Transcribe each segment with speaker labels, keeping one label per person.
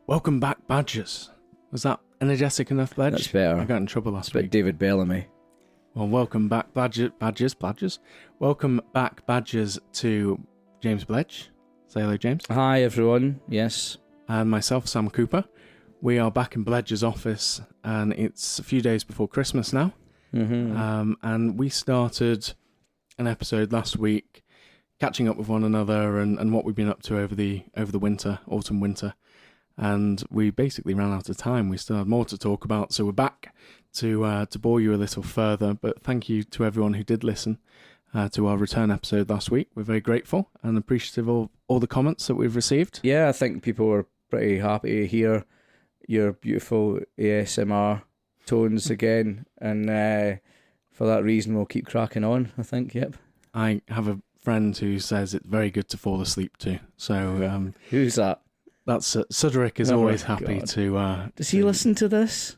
Speaker 1: Welcome back, Badgers. Was that energetic enough, Bledge?
Speaker 2: That's better.
Speaker 1: I got in trouble last week.
Speaker 2: David Bellamy.
Speaker 1: Well, welcome back, Badgers. Welcome back, Badgers, to James Bledge. Say hello, James.
Speaker 2: Hi, everyone. Yes.
Speaker 1: And myself, Sam Cooper. We are back in Bledge's office, and it's a few days before Christmas now.
Speaker 2: Mm-hmm.
Speaker 1: And we started an episode last week, catching up with one another and what we've been up to over the autumn winter. And we basically ran out of time. We still had more to talk about, so we're back to bore you a little further. But thank you to everyone who did listen to our return episode last week. We're very grateful and appreciative of all the comments that we've received.
Speaker 2: Yeah, I think people were pretty happy to hear your beautiful ASMR tones again. And for that reason, we'll keep cracking on, I think. Yep.
Speaker 1: I have a friend who says it's very good to fall asleep to. So
Speaker 2: who's that?
Speaker 1: That's Sudrick is always happy
Speaker 2: God.
Speaker 1: to.
Speaker 2: Does he listen to this?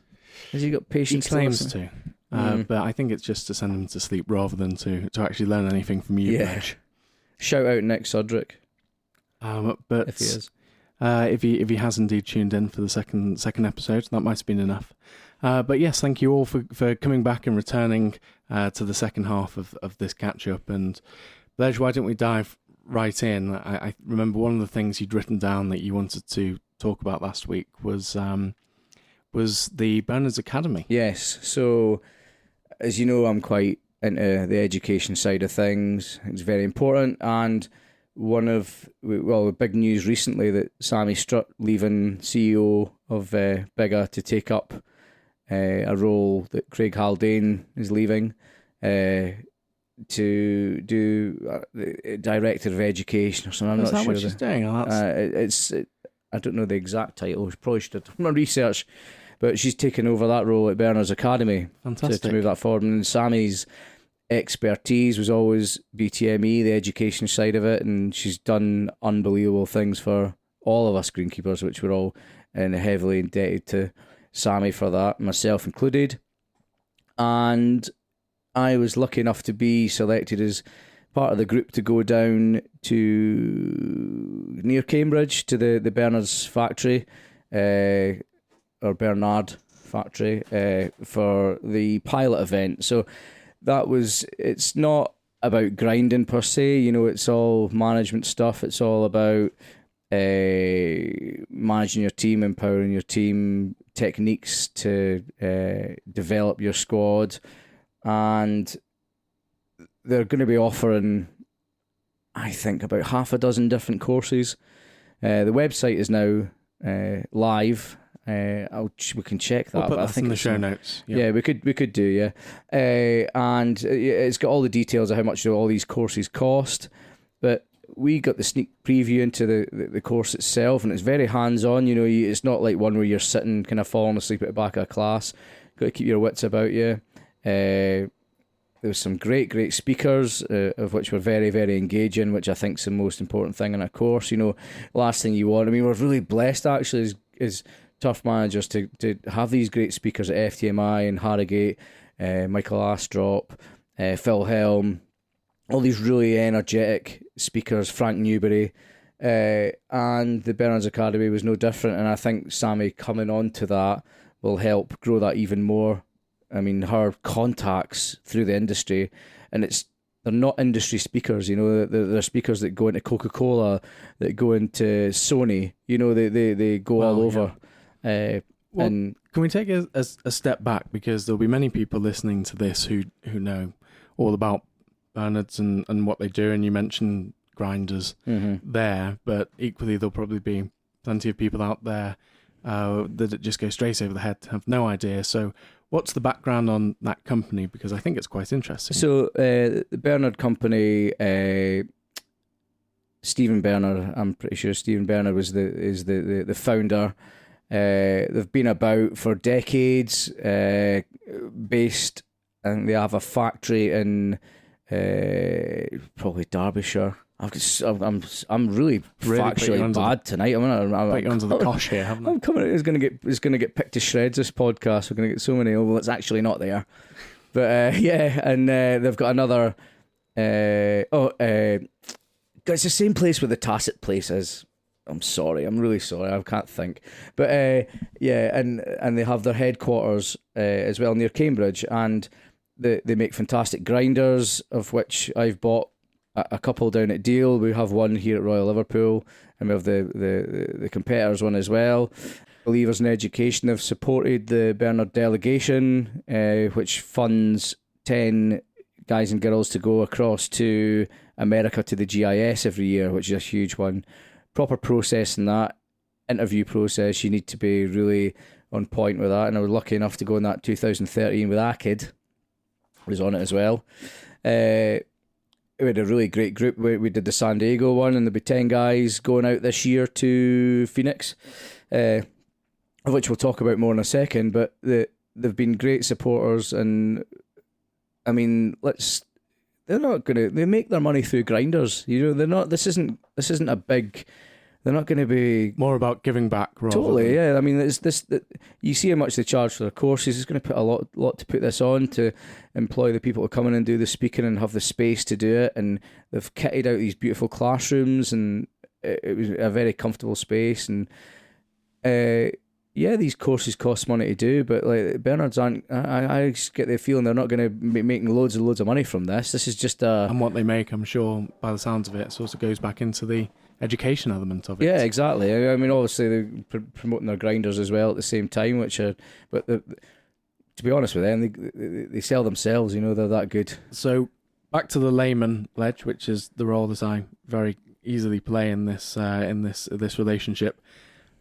Speaker 2: Has he got patience?
Speaker 1: He claims to, but I think it's just to send him to sleep rather than to actually learn anything from you.
Speaker 2: Yeah.
Speaker 1: Bledge.
Speaker 2: Shout out Nick Sudrick.
Speaker 1: But
Speaker 2: if he is,
Speaker 1: if he has indeed tuned in for the second episode, that might have been enough. But yes, thank you all for coming back and returning to the second half of this catch up. And Bledge, why don't we dive right in? I remember one of the things you'd written down that you wanted to talk about last week was the Bernhard Academy.
Speaker 2: Yes. So, as you know, I'm quite into the education side of things. It's very important. And one of, the big news recently that Sammy Strutt, leaving CEO of Bigger to take up a role that Craig Haldane is leaving to do the Director of Education or something. I'm
Speaker 1: Is
Speaker 2: not
Speaker 1: that
Speaker 2: sure.
Speaker 1: what she's doing?
Speaker 2: I don't know the exact title. Probably should have done my research. But she's taken over that role at Bernhard Academy.
Speaker 1: Fantastic.
Speaker 2: To move that forward. And Sammy's expertise was always BTME, the education side of it, and she's done unbelievable things for all of us greenkeepers, which we're all heavily indebted to Sammy for that, myself included. And I was lucky enough to be selected as part of the group to go down to near Cambridge to the Bernard's factory, or Bernhard factory, for the pilot event. So it's not about grinding per se, it's all management stuff. It's all about managing your team, empowering your team, techniques to develop your squad. And they're going to be offering, I think, about half a dozen different courses. The website is now live. We can check that.
Speaker 1: We'll put
Speaker 2: I
Speaker 1: that
Speaker 2: think
Speaker 1: in the show notes.
Speaker 2: Yeah, we could do, yeah. And it's got all the details of how much all these courses cost. But we got the sneak preview into the course itself, and it's very hands-on. It's not like one where you're sitting kind of falling asleep at the back of a class. Got to keep your wits about you. There was some great speakers, of which were very, very engaging, which I think is the most important thing in a course. Last thing you want. I mean, we're really blessed actually as tough managers to have these great speakers at FTMI and Harrogate, Michael Astrop, Phil Helm, all these really energetic speakers, Frank Newbury, and the Bernhard Academy was no different. And I think Sammy coming on to that will help grow that even more. I mean, her contacts through the industry, and they're not industry speakers, they're speakers that go into Coca-Cola, that go into Sony, they go all over.
Speaker 1: Yeah. Can we take a step back, because there'll be many people listening to this who know all about Bernhards and what they do, and you mentioned grinders there, but equally there'll probably be plenty of people out there that just go straight over the head, have no idea. So what's the background on that company? Because I think it's quite interesting.
Speaker 2: So the Bernhard company, Stephen Bernhard, I'm pretty sure Stephen Bernhard is the founder. They've been about for decades, based, and they have a factory in probably Derbyshire. I'm really factually bad tonight. I'm
Speaker 1: put you onto the cosh here, haven't I?
Speaker 2: I'm coming. It's gonna get picked to shreds. This podcast. We're gonna get so many. Oh, well, it's actually not there. But and they've got another. It's the same place where the Tacit place is. I'm sorry, I'm really sorry, I can't think. But yeah, and they have their headquarters as well near Cambridge, and they make fantastic grinders, of which I've bought a couple down at Deal. We have one here at Royal Liverpool, and we have the competitors one as well. Believers in Education have supported the Bernhard delegation, which funds 10 guys and girls to go across to America to the GIS every year, which is a huge one. Proper process in that interview process, you need to be really on point with that. And I was lucky enough to go in that 2013 with ACID. I was on it as well. We had a really great group. We did the San Diego one, and there'll be 10 guys going out this year to Phoenix, of which we'll talk about more in a second. But they've been great supporters, and I mean, they're not gonna. They make their money through grinders. You know, they're not. This isn't a big. They're not going to be
Speaker 1: more about giving back. Rather
Speaker 2: totally,
Speaker 1: than...
Speaker 2: yeah. I mean, it's this. You see how much they charge for their courses. It's going to put a lot to put this on to employ the people to come in and do the speaking and have the space to do it. And they've kitted out these beautiful classrooms, and it was a very comfortable space. And yeah, these courses cost money to do, but like Bernhard's aren't. I just get the feeling they're not going to be making loads and loads of money from this. This is just
Speaker 1: and what they make, I'm sure, by the sounds of it, sort of goes back into the education element of it.
Speaker 2: Yeah, exactly. I mean, obviously they're promoting their grinders as well at the same time, but to be honest with them, they sell themselves. You know, they're that good.
Speaker 1: So back to the layman Bledge, which is the role that I very easily play in this relationship.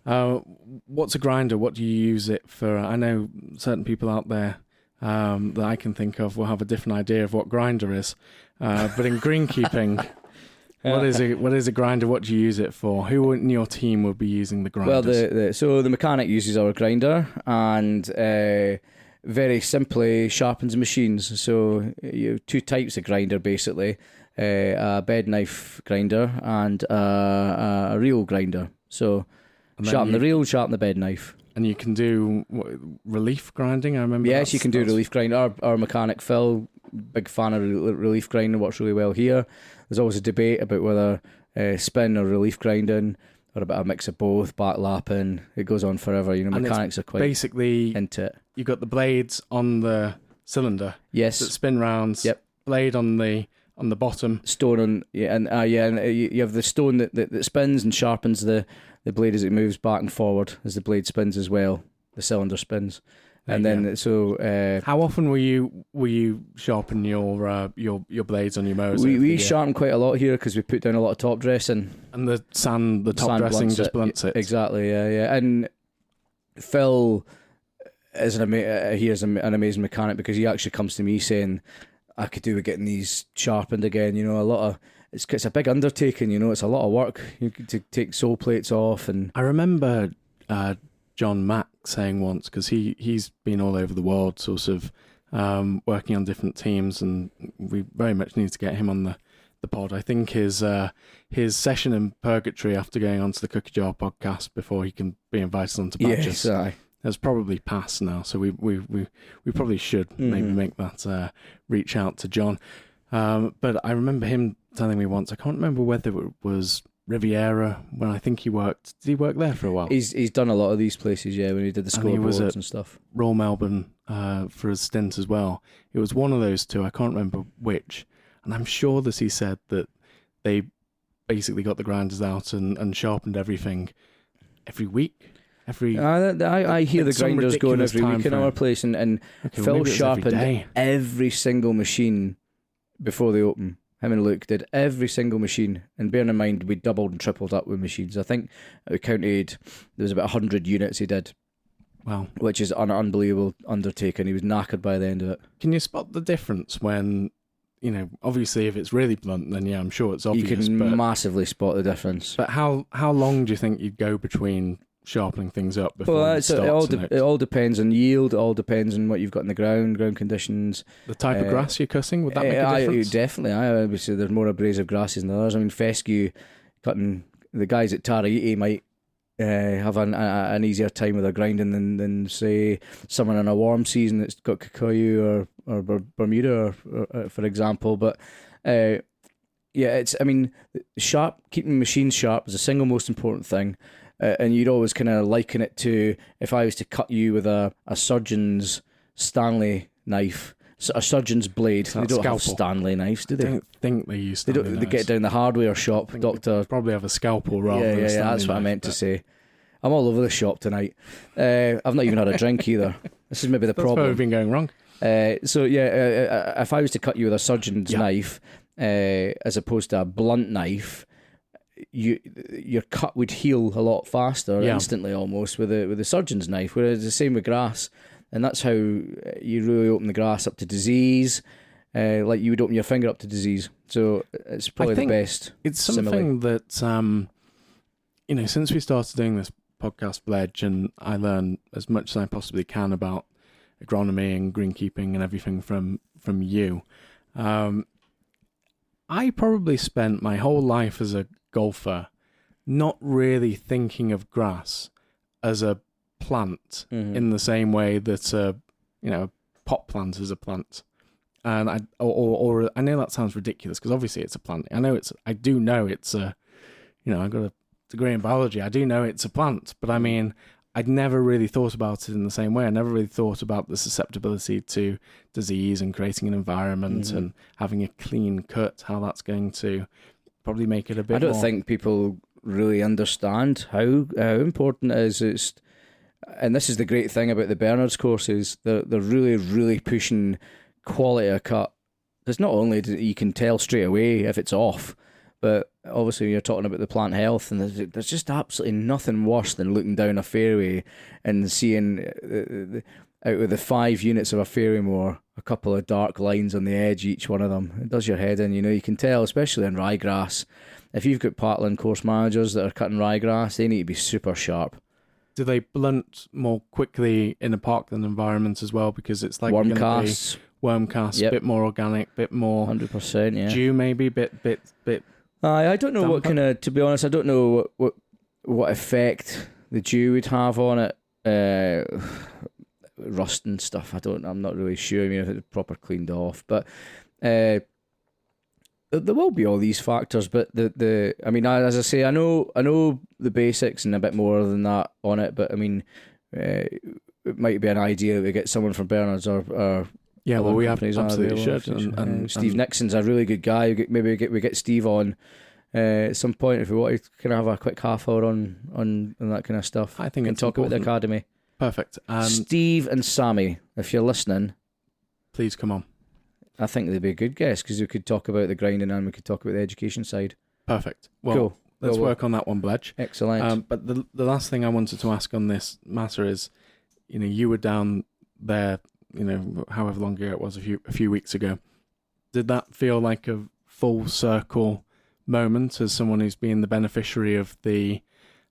Speaker 1: What's a grinder? What do you use it for? I know certain people out there that I can think of will have a different idea of what grinder is, but in greenkeeping, what is a grinder? What do you use it for? Who in your team would be using the grinders?
Speaker 2: Well, so the mechanic uses our grinder, and very simply sharpens machines. So you have two types of grinder basically: a bed knife grinder and a reel grinder. So sharpen the reel, sharpen the bed knife.
Speaker 1: And you can do relief grinding, I remember.
Speaker 2: Yes, you can do relief grinding. Our mechanic, Phil, big fan of relief grinding, works really well here. There's always a debate about whether spin or relief grinding, or a bit of a mix of both, back lapping. It goes on forever. You know, mechanics are quite
Speaker 1: basically
Speaker 2: into it.
Speaker 1: You've got the blades on the cylinder.
Speaker 2: Yes.
Speaker 1: That spin rounds.
Speaker 2: Yep.
Speaker 1: Blade on the bottom.
Speaker 2: Stone on, and you have the stone that spins and sharpens the blade as it moves back and forward as the blade spins as well. The cylinder spins, and then so.
Speaker 1: How often will you sharpen your blades on your mowers?
Speaker 2: We sharpen quite a lot here because we put down a lot of top dressing,
Speaker 1: and the top dressing just blunts it.
Speaker 2: Exactly, yeah. And Phil is an amazing mechanic, because he actually comes to me saying, I could do with getting these sharpened again. You know, it's a big undertaking. You know, it's a lot of work. You to take sole plates off, and
Speaker 1: I remember John Mack saying once, because he's been all over the world, sort of working on different teams, and we very much need to get him on the pod. I think his session in purgatory after going onto the Cookie Jar podcast before he can be invited onto Badgers.
Speaker 2: Yes,
Speaker 1: has probably passed now, so we probably should maybe make that reach out to John. But I remember him telling me once, I can't remember whether it was Riviera when I think he worked. Did he work there for a while?
Speaker 2: He's done a lot of these places, yeah, when he did the scoreboards and stuff.
Speaker 1: Royal Melbourne for a stint as well. It was one of those two, I can't remember which. And I'm sure that he said that they basically got the grinders out and sharpened everything every week.
Speaker 2: I hear the grinders going every week in our place, and Phil sharpened every single machine before they open. Him and Luke did every single machine, and bearing in mind we doubled and tripled up with machines. I think we counted, there was about 100 units he did.
Speaker 1: Wow. Which
Speaker 2: is an unbelievable undertaking. He was knackered by the end of it.
Speaker 1: Can you spot the difference when, you know, obviously if it's really blunt, then yeah, I'm sure it's obvious.
Speaker 2: You can massively spot the difference.
Speaker 1: But how long do you think you'd go between sharpening things up before
Speaker 2: it all depends on yield. It all depends on what you've got in the ground conditions,
Speaker 1: the type of grass you're cutting. Would that make a difference?
Speaker 2: Definitely. Obviously there's more abrasive grasses than others. I mean, fescue cutting, the guys at Taraiti might have an easier time with their grinding than say someone in a warm season that's got Kikuyu or Bermuda or for example. But Yeah, sharp, keeping machines sharp is the single most important thing. And you'd always kind of liken it to if I was to cut you with a surgeon's Stanley knife, a surgeon's blade. They don't have Stanley knives, do they?
Speaker 1: I don't think they use
Speaker 2: They
Speaker 1: Stanley
Speaker 2: don't.
Speaker 1: knives.
Speaker 2: They get down the hardware shop, Doctor.
Speaker 1: Probably have a scalpel rather than a Stanley
Speaker 2: that's what I
Speaker 1: knife,
Speaker 2: meant to say. I'm all over the shop tonight. I've not even had a drink either. This is maybe the
Speaker 1: That's
Speaker 2: problem.
Speaker 1: where we've been going wrong.
Speaker 2: If I was to cut you with a surgeon's knife, as opposed to a blunt knife, your cut would heal a lot faster, instantly almost, with the surgeon's knife. Whereas the same with grass, and that's how you really open the grass up to disease, like you would open your finger up to disease. So it's probably the best.
Speaker 1: It's something that since we started doing this podcast, Bledge, and I learn as much as I possibly can about agronomy and greenkeeping and everything from you. I probably spent my whole life as a golfer not really thinking of grass as a plant in the same way that a pot plant is a plant. And I know that sounds ridiculous because obviously it's a plant. I do know it's a, I've got a degree in biology. I do know it's a plant, but I mean, I'd never really thought about it in the same way. I never really thought about the susceptibility to disease and creating an environment and having a clean cut, how that's going to probably make it a bit more... I
Speaker 2: don't think people really understand how important it is. And this is the great thing about the Bernhard's courses. They're really, really pushing quality of cut. Because not only do you can tell straight away if it's off, but obviously you're talking about the plant health, and there's just absolutely nothing worse than looking down a fairway and seeing out of the 5 units of a fairway moor, a couple of dark lines on the edge, each one of them. It does your head in. You can tell, especially in ryegrass. If you've got Patland course managers that are cutting ryegrass, they need to be super sharp.
Speaker 1: Do they blunt more quickly in a parkland environment as well? Because it's like
Speaker 2: worm casts,
Speaker 1: a bit more organic, bit more
Speaker 2: 100%. Yeah,
Speaker 1: dew maybe, bit.
Speaker 2: I don't know damper. What kind of. To be honest, I don't know what effect the dew would have on it. Rust and stuff. I'm not really sure. I mean, if it's proper cleaned off, but there will be all these factors. But I mean, as I say, I know the basics and a bit more than that on it. But I mean, it might be an idea to get someone from Bernhard's or
Speaker 1: yeah, well, we absolutely should. And
Speaker 2: Steve Nixon's a really good guy. Maybe we get Steve on at some point if we want to kind of have a quick half hour on that kind of stuff.
Speaker 1: I think
Speaker 2: it's talk important. About the academy.
Speaker 1: Perfect.
Speaker 2: Steve and Sammy, if you're listening,
Speaker 1: please come on.
Speaker 2: I think they'd be a good guest because we could talk about the grinding and we could talk about the education side.
Speaker 1: Perfect. Well, cool. Let's work on that one, Bledge.
Speaker 2: Excellent.
Speaker 1: But the last thing I wanted to ask on this matter is, you were down there, however long ago it was, a few weeks ago. Did that feel like a full circle moment as someone who's been the beneficiary of the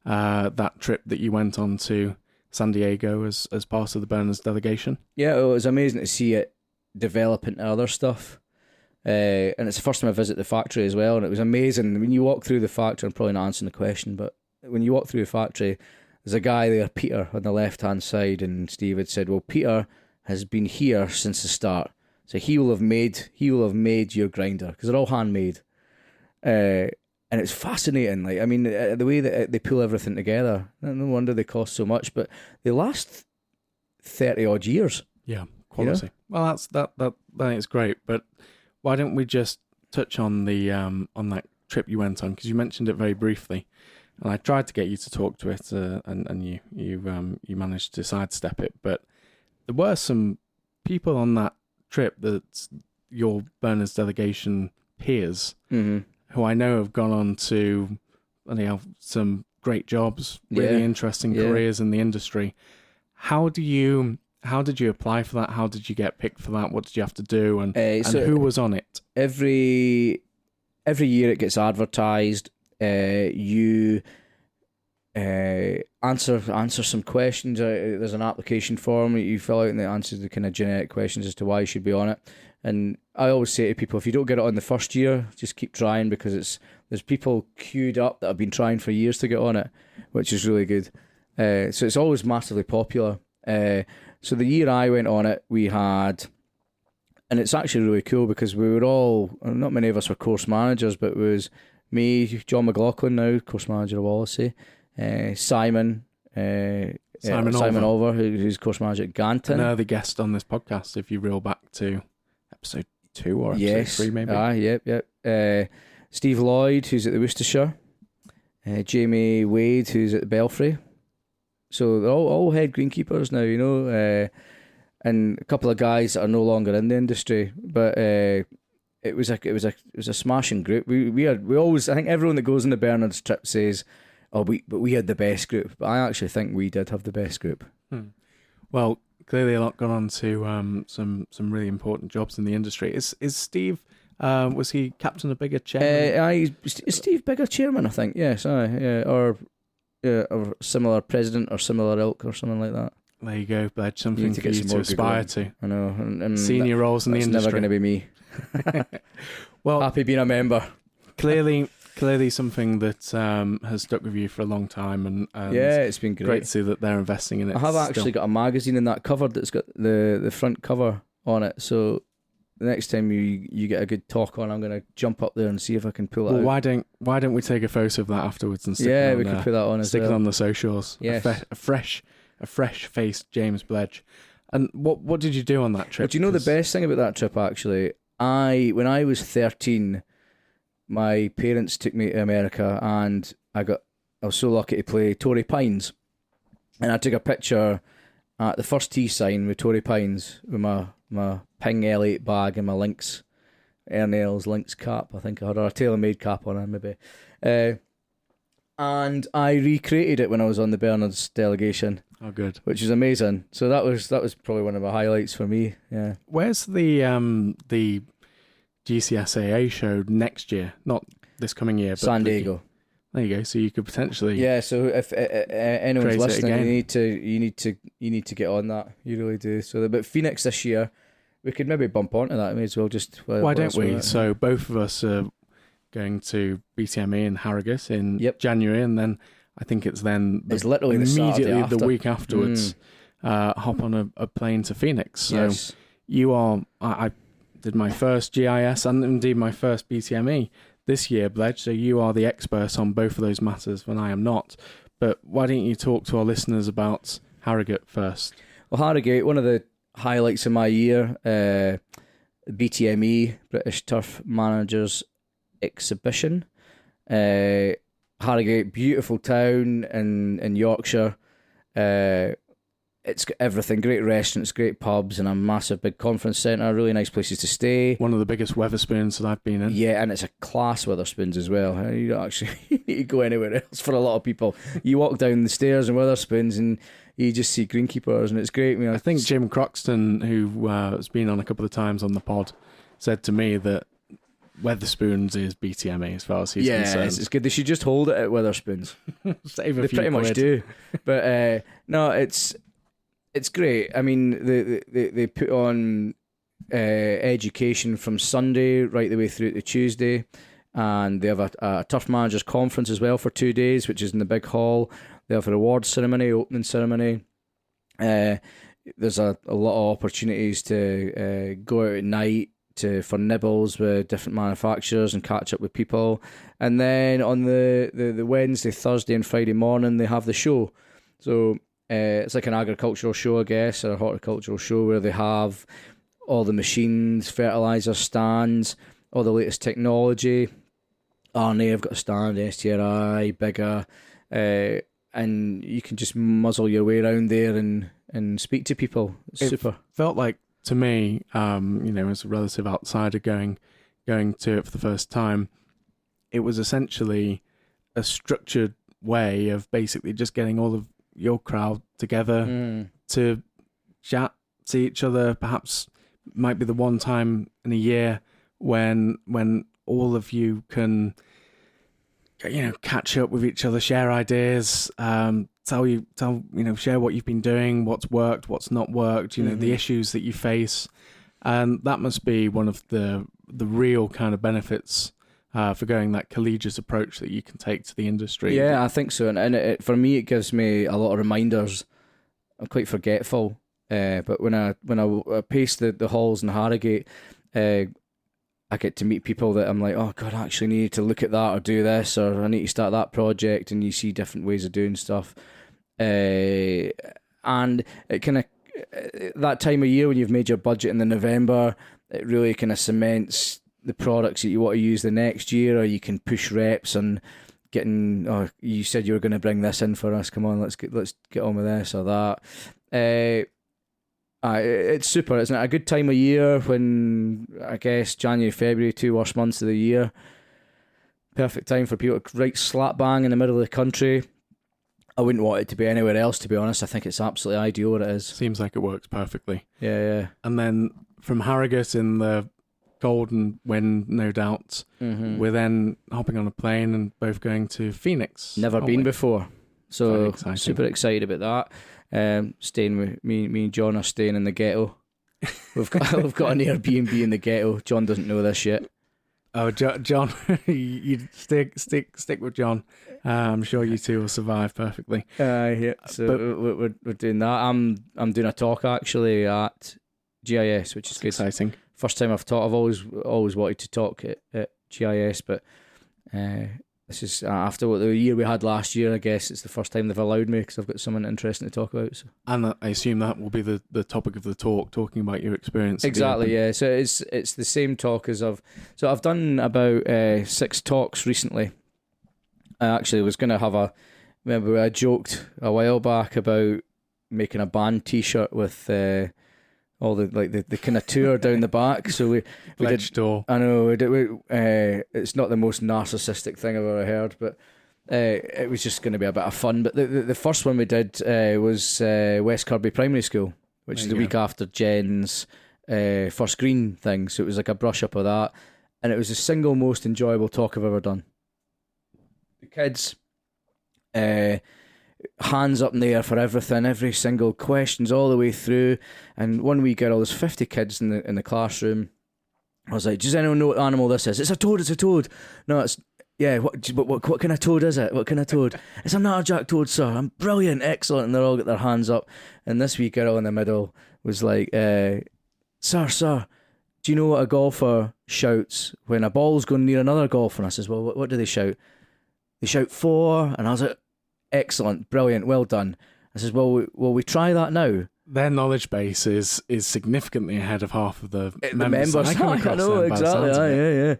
Speaker 1: that trip that you went on to San Diego as part of the Bernhard's delegation? Yeah,
Speaker 2: it was amazing to see it develop into other stuff. And it's the first time I visit the factory as well, and it was amazing. When you walk through the factory, I'm probably not answering the question, but when you walk through the factory, there's a guy there, Peter, on the left-hand side, and Steve had said, well, Peter has been here since the start, so he will have made your grinder, because they're all handmade. And it's fascinating. Like, I mean, the way that they pull everything together, no wonder they cost so much, but they last 30 odd years.
Speaker 1: Yeah, quality. Well, that is great. But why don't we just touch on the on that trip you went on, because you mentioned it very briefly, and I tried to get you to talk to it, and you managed to sidestep it. But there were some people on that trip that your Bernhard's delegation peers. Mm-hmm. Who I know have gone on to some great jobs, really interesting careers in the industry. How did you apply for that? How did you get picked for that? What did you have to do? And who was on it?
Speaker 2: Every year it gets advertised. You answer some questions. There's an application form that you fill out, and it answers the kind of generic questions as to why you should be on it. And I always say to people, if you don't get it on the first year, just keep trying, because there's people queued up that have been trying for years to get on it, which is really good. So it's always massively popular. So the year I went on it, we had And it's actually really cool because we were all, not many of us were course managers, but it was me, John McLaughlin now, course manager of Wallasey, Simon Oliver, who's course manager at Ganton.
Speaker 1: Another guest on this podcast, if you reel back to episode 2 or episode 3 maybe.
Speaker 2: Yep. Steve Lloyd, who's at the Worcestershire. Jamie Wade, who's at the Belfry. So they're all head greenkeepers now, you know, and a couple of guys that are no longer in the industry. But it was a smashing group. We always, I think everyone that goes on the Bernhard's trip says, but we had the best group. But I actually think we did have the best group.
Speaker 1: Well, clearly a lot gone on to some really important jobs in the industry. Is Steve? Was he captain of bigger chairman?
Speaker 2: Is Steve bigger chairman? I think yes. Or similar president or similar ilk or something like that.
Speaker 1: There you go, Bledge. Something for you to aspire to.
Speaker 2: I know. And
Speaker 1: senior roles in the industry.
Speaker 2: It's never going to be me.
Speaker 1: Well,
Speaker 2: happy being a member.
Speaker 1: Clearly something that has stuck with you for a long time, and
Speaker 2: yeah, it's been great
Speaker 1: to see that they're investing in it.
Speaker 2: I have actually got a magazine in that cover that's got the front cover on it. So the next time you get a good talk on, I'm going to jump up there and see if I can pull it out.
Speaker 1: Why don't we take a photo of that afterwards and stick it on,
Speaker 2: we could put that on as well.
Speaker 1: Stick it on the socials.
Speaker 2: Yes.
Speaker 1: A fresh faced James Bledge. And what did you do on that trip?
Speaker 2: But you know the best thing about that trip actually? When I was 13, my parents took me to America, and I was so lucky to play Torrey Pines, and I took a picture at the first tee sign with Torrey Pines with my Ping L8 bag and my Lynx, Ernell's Lynx cap. I think I had a tailor-made cap on it maybe, and I recreated it when I was on the Bernhard's delegation.
Speaker 1: Oh, good.
Speaker 2: Which is amazing. So that was probably one of my highlights for me. Yeah.
Speaker 1: Where's the GCSAA show next year? Not this coming year, but
Speaker 2: San Diego.
Speaker 1: There you go. So you could potentially.
Speaker 2: Yeah. So if anyone's listening, you need to get on that. You really do. So, but Phoenix this year, we could maybe bump onto that. May as well just.
Speaker 1: Why don't we? So both of us are going to BTME in Harrogate in January, and then I think it's
Speaker 2: literally
Speaker 1: immediately the week afterwards. Hop on a plane to Phoenix. So you are. I did my first GIS and indeed my first BTME this year, Bledge. So you are the expert on both of those matters when I am not. But why don't you talk to our listeners about Harrogate first?
Speaker 2: Well, Harrogate, one of the highlights of my year, BTME, British Turf Managers Exhibition. Harrogate, beautiful town in Yorkshire. It's got everything, great restaurants, great pubs, and a massive big conference centre, really nice places to stay.
Speaker 1: One of the biggest Wetherspoons that I've been in.
Speaker 2: Yeah, and it's a class Wetherspoons as well. You don't actually need to go anywhere else for a lot of people. You walk down the stairs in Wetherspoons and you just see greenkeepers, and it's great. I
Speaker 1: think Jim Croxton, who has been on a couple of times on the pod, said to me that Wetherspoons is BTME as far as he's concerned.
Speaker 2: Yeah, it's good. They should just hold it at Wetherspoons.
Speaker 1: Save a
Speaker 2: they
Speaker 1: few
Speaker 2: pretty
Speaker 1: quid.
Speaker 2: Much do. But no, it's great. I mean, they put on education from Sunday right the way through to Tuesday, and they have a Turf Managers Conference as well for 2 days, which is in the big hall. They have a awards ceremony, opening ceremony. There's a lot of opportunities to go out at night for nibbles with different manufacturers and catch up with people. And then on the Wednesday, Thursday and Friday morning, they have the show. So it's like an agricultural show, I guess, or a horticultural show where they have all the machines, fertiliser stands, all the latest technology. Arnie have got a stand, STRI, bigger, and you can just muzzle your way around there and speak to people. It's super.
Speaker 1: Felt like, to me, as a relative outsider going to it for the first time, it was essentially a structured way of basically just getting all of your crowd together to chat, see each other. Perhaps might be the one time in a year when all of you can catch up with each other, share ideas, share what you've been doing, what's worked, what's not worked, the issues that you face. And that must be one of the real kind of benefits for going that collegiate approach that you can take to the industry.
Speaker 2: Yeah, I think so. And for me, it gives me a lot of reminders. I'm quite forgetful. But when I pace the halls in Harrogate, I get to meet people that I'm like, oh God, I actually need to look at that or do this, or I need to start that project, and you see different ways of doing stuff. And it kind of, that time of year when you've made your budget in the November, it really kind of cements the products that you want to use the next year, or you can push reps on getting, oh, you said you were going to bring this in for us, come on, let's get on with this or that. It's super, isn't it? A good time of year when, I guess, January, February, 2 worst months of the year. Perfect time for people to right slap bang in the middle of the country. I wouldn't want it to be anywhere else, to be honest. I think it's absolutely ideal what it is.
Speaker 1: Seems like it works perfectly.
Speaker 2: Yeah.
Speaker 1: And then from Harrogate in the golden wind, no doubt, we're then hopping on a plane and both going to Phoenix.
Speaker 2: Never been before. So super excited about that. Staying with me and John are staying in the ghetto. We've got an Airbnb in the ghetto. John doesn't know this yet.
Speaker 1: Oh, John, you stick with John. I'm sure you two will survive perfectly.
Speaker 2: Yeah. So we're doing that. I'm doing a talk actually at GIS, which is good.
Speaker 1: Exciting.
Speaker 2: First time I've taught. I've always wanted to talk at GIS, but this is after what the year we had last year. I guess it's the first time they've allowed me because I've got something interesting to talk about. So. And
Speaker 1: I assume that will be the topic of the talk, talking about your experience.
Speaker 2: Exactly, yeah. So it's the same talk as I've done about 6 talks recently. I actually was going to remember I joked a while back about making a band T-shirt with all the kind of tour down the back. So we
Speaker 1: Bledge
Speaker 2: did.
Speaker 1: Tour.
Speaker 2: I know it's not the most narcissistic thing I've ever heard, but it was just going to be a bit of fun. But the first one we did was West Kirby Primary School, which is the week after Jen's first green thing. So it was like a brush up of that, and it was the single most enjoyable talk I've ever done. The kids, hands up in the air for everything, every single questions all the way through. And one wee girl, there's 50 kids in the classroom. I was like, does anyone know what animal this is? It's a toad. It's a toad. No, it's what kind of toad is it? What kind of toad? It's a natterjack toad, sir. I'm brilliant, excellent. And they're all got their hands up. And this wee girl in the middle was like, sir, do you know what a golfer shouts when a ball's going near another golfer? And I says, well, what do they shout? They shout 4. And I was like, excellent, brilliant, well done. I says, well, will we try that now?
Speaker 1: Their knowledge base is significantly ahead of half of the
Speaker 2: members. I know, exactly. Yeah.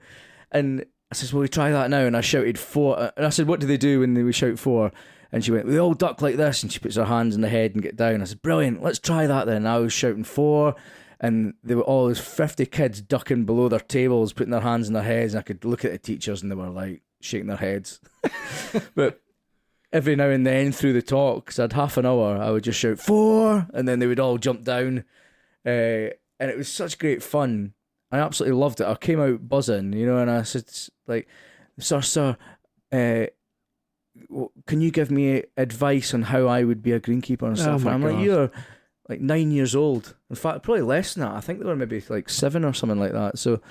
Speaker 2: And I says, will we try that now? And I shouted 4. And I said, what do they do when we shout 4? And she went, we all duck like this. And she puts her hands in the head and get down. I said, brilliant, let's try that then. And I was shouting 4. And there were all those 50 kids ducking below their tables, putting their hands in their heads. And I could look at the teachers and they were like shaking their heads. But every now and then through the talk, because I had half an hour, I would just shout 4, and then they would all jump down. And it was such great fun. I absolutely loved it. I came out buzzing, and I said, like, sir, can you give me advice on how I would be a greenkeeper and stuff? And I'm like, you're like 9 years old. In fact, probably less than that. I think they were maybe like 7 or something like that. So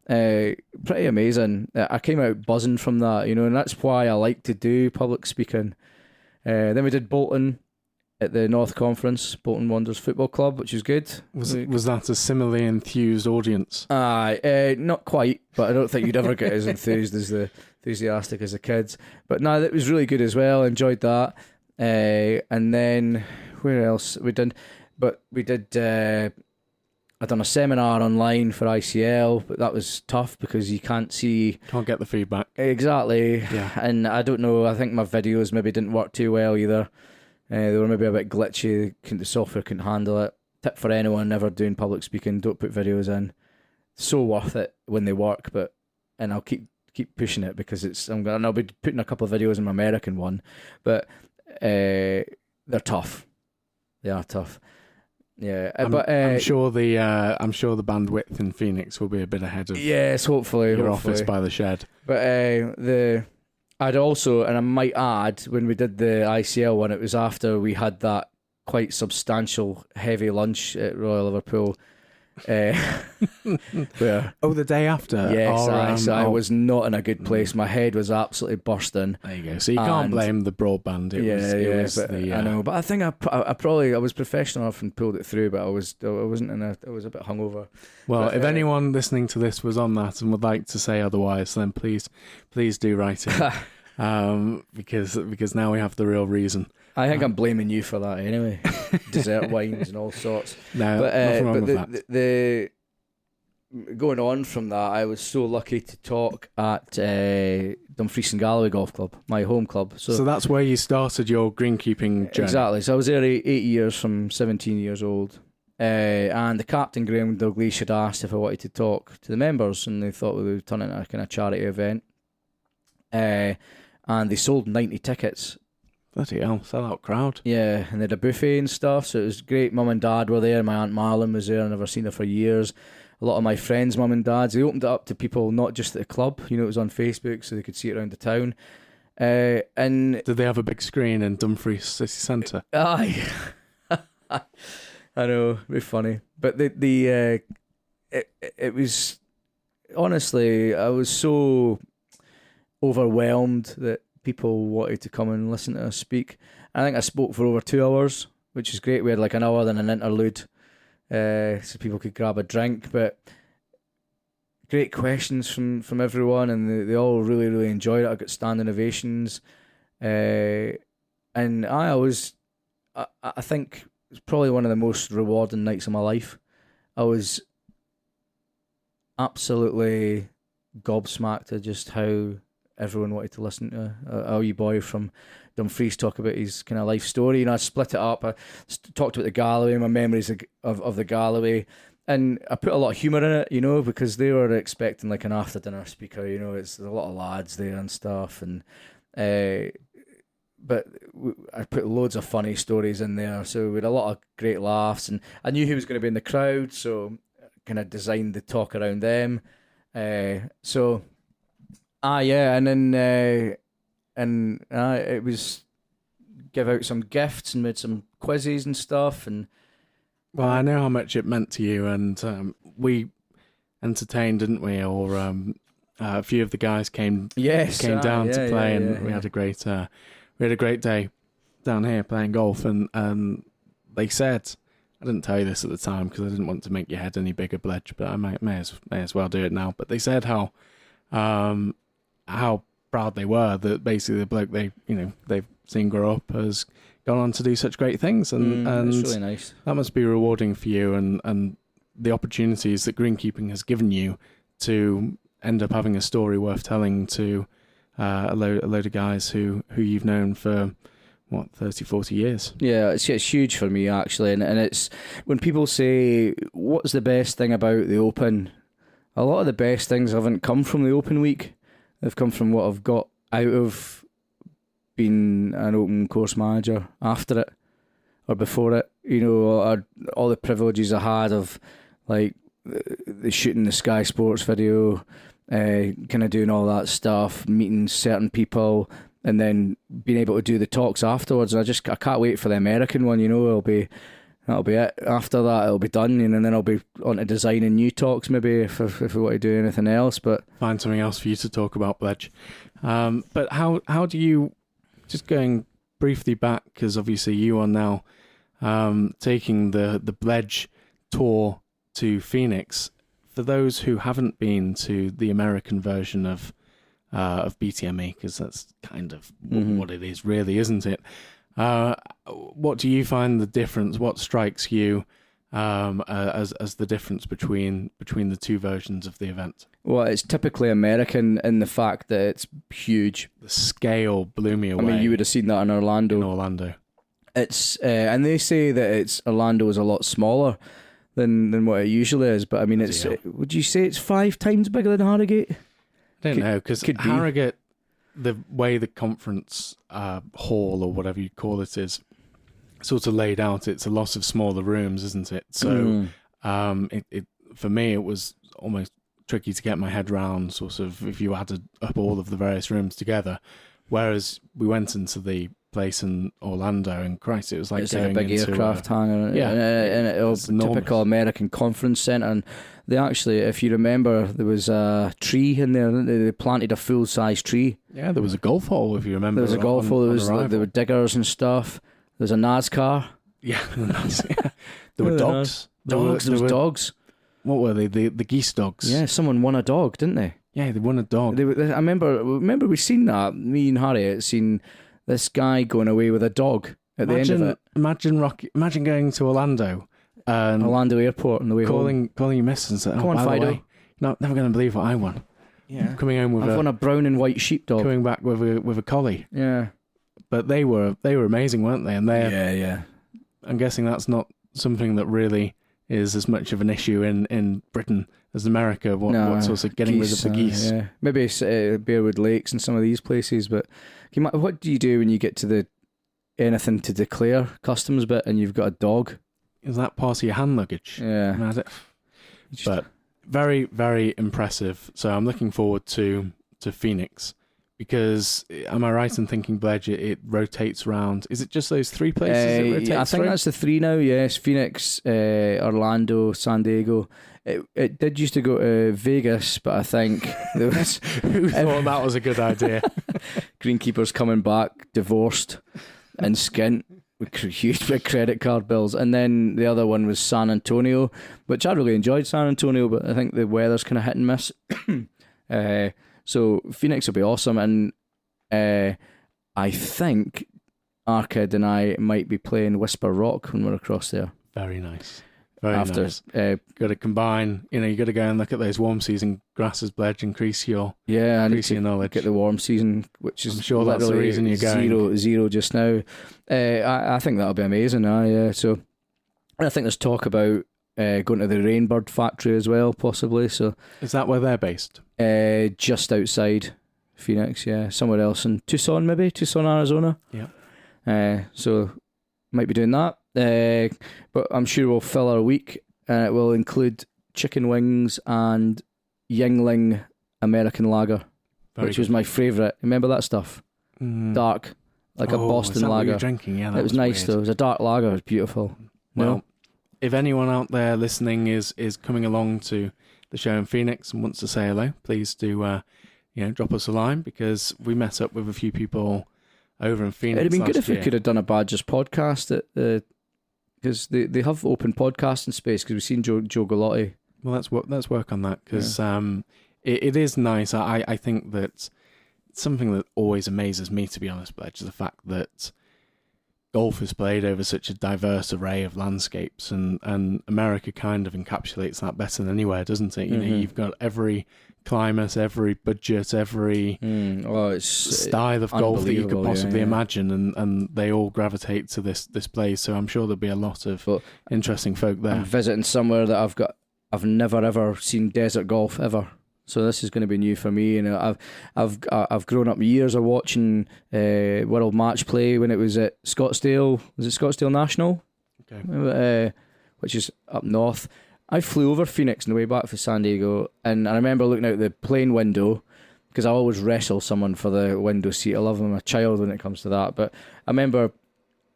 Speaker 2: pretty amazing. I came out buzzing from that, and that's why I like to do public speaking. Then we did Bolton at the North Conference, Bolton Wanderers Football Club, which was good.
Speaker 1: Was that a similarly enthused audience?
Speaker 2: Not quite, but I don't think you'd ever get as enthusiastic as the kids. But no, that was really good as well. Enjoyed that. And then where else we did? But we did. I done a seminar online for ICL, but that was tough because you can't
Speaker 1: get the feedback.
Speaker 2: Exactly.
Speaker 1: Yeah.
Speaker 2: And I don't know, I think my videos maybe didn't work too well either. They were maybe a bit glitchy. The software couldn't handle it. Tip for anyone never doing public speaking, don't put videos in. So worth it when they work, and I'll keep pushing it because I'll be putting a couple of videos in my American one, but they're tough. They are tough. Yeah,
Speaker 1: I'm sure the bandwidth in Phoenix will be a bit ahead of
Speaker 2: hopefully
Speaker 1: your office by the shed.
Speaker 2: But I'd also, and I might add, when we did the ICL one, it was after we had that quite substantial heavy lunch at Royal Liverpool. Where
Speaker 1: the day after.
Speaker 2: yes, I was not in a good place. My head was absolutely bursting.
Speaker 1: There you go. So you can't blame the broadband. It was
Speaker 2: I know, but I think I was professional enough and pulled it through. But I wasn't I was a bit hungover.
Speaker 1: Well,
Speaker 2: but,
Speaker 1: if anyone listening to this was on that and would like to say otherwise, then please do write in. Because now we have the real reason.
Speaker 2: I think I'm blaming you for that anyway. Dessert wines and all sorts.
Speaker 1: No, nothing wrong with that.
Speaker 2: Going on from that, I was so lucky to talk at Dumfries and Galloway Golf Club, my home club. So
Speaker 1: that's where you started your greenkeeping journey.
Speaker 2: Exactly. So I was there 8 years from 17 years old. And the captain, Graham Dalglish, had asked if I wanted to talk to the members, and they thought we would turn it into a kind of charity event. And they sold 90 tickets.
Speaker 1: Bloody hell, sellout crowd.
Speaker 2: Yeah, and they had a buffet and stuff, so it was great. Mum and Dad were there. My Aunt Marlon was there. I've never seen her for years. A lot of my friends' mum and dads, they opened it up to people not just at the club. It was on Facebook, so they could see it around the town. And
Speaker 1: did they have a big screen in Dumfries City Centre?
Speaker 2: Aye. I know, it'd be funny. But it was, honestly, I was so overwhelmed that people wanted to come and listen to us speak. I think I spoke for over 2 hours, which is great. We had like an hour, then an interlude, so people could grab a drink. But great questions from everyone, and they all really, really enjoyed it. I got standing ovations, and I think it was probably one of the most rewarding nights of my life. I was absolutely gobsmacked at just how everyone wanted to listen to a wee boy from Dumfries talk about his kind of life story. I split it up. I talked about the Galloway, my memories of the Galloway, and I put a lot of humour in it, because they were expecting like an after dinner speaker. It's a lot of lads there and stuff, and but I put loads of funny stories in there, so we had a lot of great laughs, and I knew who was going to be in the crowd, so I kind of designed the talk around them. And then it was give out some gifts and made some quizzes and stuff. And
Speaker 1: well, I know how much it meant to you, and we entertained, didn't we? Or a few of the guys came down to play, and we had a great day down here playing golf. And they said, I didn't tell you this at the time because I didn't want to make your head any bigger, Bledge, but I may as well do it now. But they said how proud they were that basically the bloke they've seen grow up has gone on to do such great things, and
Speaker 2: it's really nice.
Speaker 1: That must be rewarding for you, and the opportunities that greenkeeping has given you to end up having a story worth telling to a load of guys who you've known for 30, 40 years.
Speaker 2: Yeah, it's huge for me actually, and it's when people say what's the best thing about the Open, a lot of the best things haven't come from the Open week. They've come from what I've got out of being an Open course manager after it or before it. All the privileges I had of like the shooting the Sky Sports video, kind of doing all that stuff, meeting certain people, and then being able to do the talks afterwards. I can't wait for the American one. That'll be it. After that, it'll be done, and then I'll be on to designing new talks, maybe if we want to do anything else. But
Speaker 1: find something else for you to talk about, Bledge. But how do you, just going briefly back, because obviously you are now taking the Bledge tour to Phoenix. For those who haven't been to the American version of BTME, because that's kind of what it is, really, isn't it? What do you find the difference? What strikes you as the difference between the two versions of the event?
Speaker 2: Well, it's typically American in the fact that it's huge.
Speaker 1: The scale blew me away.
Speaker 2: I mean, you would have seen that in Orlando. It's and they say that Orlando is a lot smaller than what it usually is. But I mean, would you say it's 5 times bigger than Harrogate?
Speaker 1: I don't know, because Harrogate, the way the conference hall or whatever you call it is sort of laid out, it's a lot of smaller rooms, isn't it? So it for me, it was almost tricky to get my head round, sort of, if you added up all of the various rooms together. Whereas we went into the place in Orlando, and Christ, it was like
Speaker 2: it's
Speaker 1: going
Speaker 2: like a big
Speaker 1: into
Speaker 2: aircraft hangar,
Speaker 1: yeah,
Speaker 2: and it was typical American conference centre. And they actually, if you remember, there was a tree in there. They planted a full size tree.
Speaker 1: Yeah, there was a golf hole, if you remember.
Speaker 2: There was a golf hole. There were diggers and stuff. There was a NASCAR.
Speaker 1: Yeah, there were dogs.
Speaker 2: There was dogs.
Speaker 1: What were they? The geese dogs.
Speaker 2: Yeah, someone won a dog, didn't they?
Speaker 1: Yeah, they won a dog.
Speaker 2: I remember we seen that. Me and Harry had seen this guy going away with a dog at the end of it.
Speaker 1: Imagine going to Orlando.
Speaker 2: Orlando Airport on the way home.
Speaker 1: Calling your missus and saying,
Speaker 2: Come on, Fido.
Speaker 1: Way, never going to believe what I won.
Speaker 2: Yeah.
Speaker 1: Coming home with
Speaker 2: I've won a brown and white sheepdog.
Speaker 1: Coming back with a collie.
Speaker 2: Yeah.
Speaker 1: But they were amazing, weren't they? And
Speaker 2: yeah.
Speaker 1: I'm guessing that's not something that really is as much of an issue in Britain as America. What sorts of getting rid of the geese?
Speaker 2: Yeah. Maybe Bearwood Lakes and some of these places. But what do you do when you get to the anything to declare customs bit and you've got a dog?
Speaker 1: Is that part of your hand luggage?
Speaker 2: Yeah.
Speaker 1: But very, very impressive. So I'm looking forward to Phoenix. Because, am I right in thinking, Bledge, it rotates around? Is it just those three places it rotates
Speaker 2: I think
Speaker 1: through?
Speaker 2: that's the three now, yes. Phoenix, Orlando, San Diego. It did used to go to Vegas, but I think there was...
Speaker 1: Who thought that was a good idea?
Speaker 2: Greenkeepers coming back, divorced and skint with huge big credit card bills. And then the other one was San Antonio, which I really enjoyed San Antonio, but I think the weather's kind of hit and miss. So Phoenix will be awesome, and I think Arcade and I might be playing Whisper Rock when we're across there.
Speaker 1: Very nice. Nice. Got to combine, you got to go and look at those warm season grasses, Bledge, increase your knowledge.
Speaker 2: Get the warm season, which is
Speaker 1: I'm sure that's the reason you're going.
Speaker 2: Zero just now. I think that'll be amazing. So I think there's talk about going to the Rainbird factory as well, possibly. So
Speaker 1: is that where they're based?
Speaker 2: Just outside Phoenix, yeah, somewhere else in Tucson, Arizona.
Speaker 1: Yeah.
Speaker 2: So might be doing that. But I'm sure we'll fill our week. It will include chicken wings and Yingling American Lager, which was my favourite. Remember that stuff? Dark, like a Boston lager.
Speaker 1: What you were drinking? Yeah,
Speaker 2: it was nice though. It was a dark lager. It was beautiful.
Speaker 1: Well, if anyone out there listening is coming along to the show in Phoenix and wants to say hello, please do drop us a line, because we met up with a few people over in Phoenix.
Speaker 2: It'd have been good if we could have done a Badgers podcast because they have open podcasting space, because we've seen Joe Gallotti.
Speaker 1: Well, let's work on that, because it is nice. I think that something that always amazes me, to be honest, Bledge, is the fact that golf is played over such a diverse array of landscapes, and America kind of encapsulates that better than anywhere, doesn't it? You've got every climate, every budget, every style of golf that you could possibly imagine, and they all gravitate to this place. So I'm sure there'll be a lot of interesting folk there.
Speaker 2: I'm visiting somewhere that I've never ever seen desert golf ever. So this is going to be new for me, and I've grown up years of watching World Match Play when it was at Scottsdale. Was it Scottsdale National? Okay. Which is up north. I flew over Phoenix on the way back for San Diego, and I remember looking out the plane window, because I always wrestle someone for the window seat. I love them, I'm a child when it comes to that. But I remember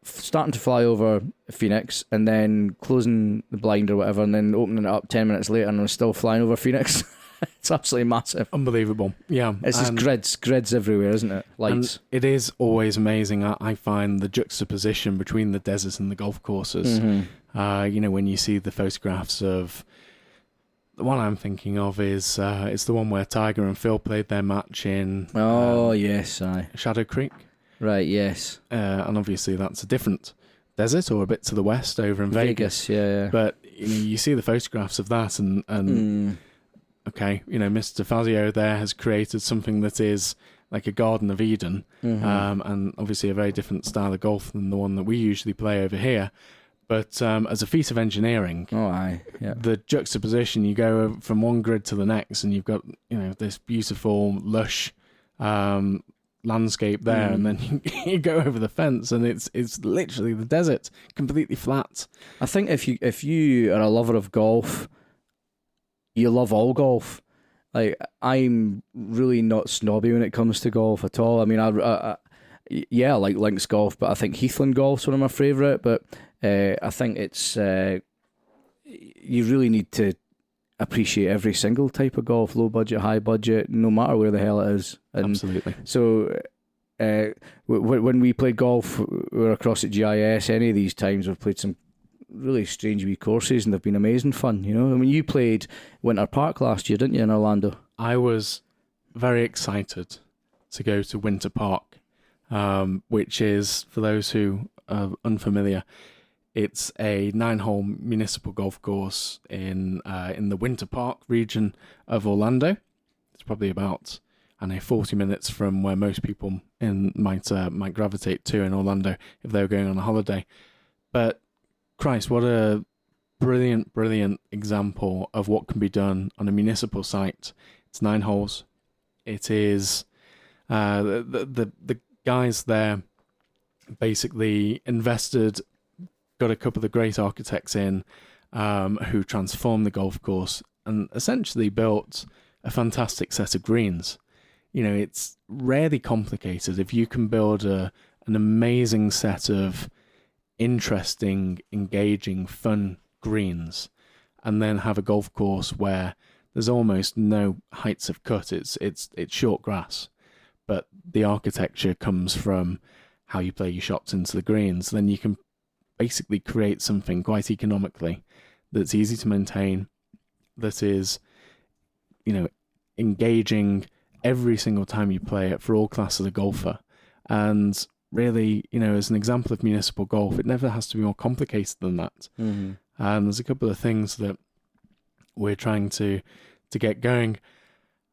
Speaker 2: starting to fly over Phoenix and then closing the blind or whatever, and then opening it up 10 minutes later, and I was still flying over Phoenix. It's absolutely massive.
Speaker 1: Unbelievable. Yeah.
Speaker 2: It's just grids everywhere, isn't it? Lights.
Speaker 1: And it is always amazing. I find the juxtaposition between the deserts and the golf courses. Mm-hmm. When you see the photographs of... The one I'm thinking of is it's the one where Tiger and Phil played their match in...
Speaker 2: yes,
Speaker 1: Shadow Creek.
Speaker 2: Right, yes.
Speaker 1: And obviously that's a different desert, or a bit to the west over in Vegas.
Speaker 2: Yeah.
Speaker 1: But you see the photographs of that, and okay, Mr. Fazio there has created something that is like a Garden of Eden, and obviously a very different style of golf than the one that we usually play over here. But as a feat of engineering, the juxtaposition, you go from one grid to the next, and you've got this beautiful, lush landscape there, and then you go over the fence, and it's literally the desert, completely flat.
Speaker 2: I think if you are a lover of golf, you love all golf. Like, I'm really not snobby when it comes to golf at all. I mean, I like links golf, but I think Heathland golf's one of my favourite. But I think it's you really need to appreciate every single type of golf, low budget, high budget, no matter where the hell it is. And
Speaker 1: Absolutely.
Speaker 2: so when we played golf, we were across at GIS. Any of these times we've played some really strange wee courses, and they've been amazing fun. You know, I mean, you played Winter Park last year, didn't you, in Orlando?
Speaker 1: I was very excited to go to Winter Park, which is, for those who are unfamiliar, it's a 9-hole municipal golf course in the Winter Park region of Orlando. It's probably about 40 minutes from where most people might gravitate to in Orlando if they were going on a holiday. But Christ, what a brilliant example of what can be done on a municipal site. It's 9 holes. It is the guys there basically invested, got a couple of great architects in who transformed the golf course and essentially built a fantastic set of greens. You know, it's rarely complicated if you can build an amazing set of interesting, engaging, fun greens, and then have a golf course where there's almost no heights of cut. It's short grass, but the architecture comes from how you play your shots into the greens. Then you can basically create something quite economically that's easy to maintain, that is, you know, engaging every single time you play it for all classes of golfer. And really, you know, as an example of municipal golf, it never has to be more complicated than that. Mm-hmm. And there's a couple of things that we're trying to get going,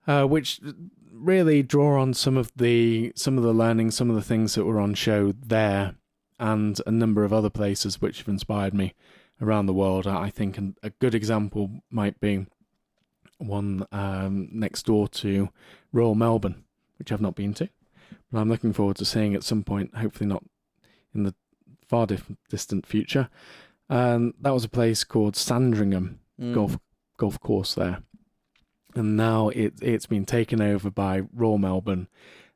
Speaker 1: which really draw on some of the learning, some of the things that were on show there, and a number of other places which have inspired me around the world. I think a good example might be one next door to Royal Melbourne, which I've not been to, but I'm looking forward to seeing at some point, hopefully not in the far distant future. And that was a place called Sandringham golf course there. And now it's been taken over by Royal Melbourne.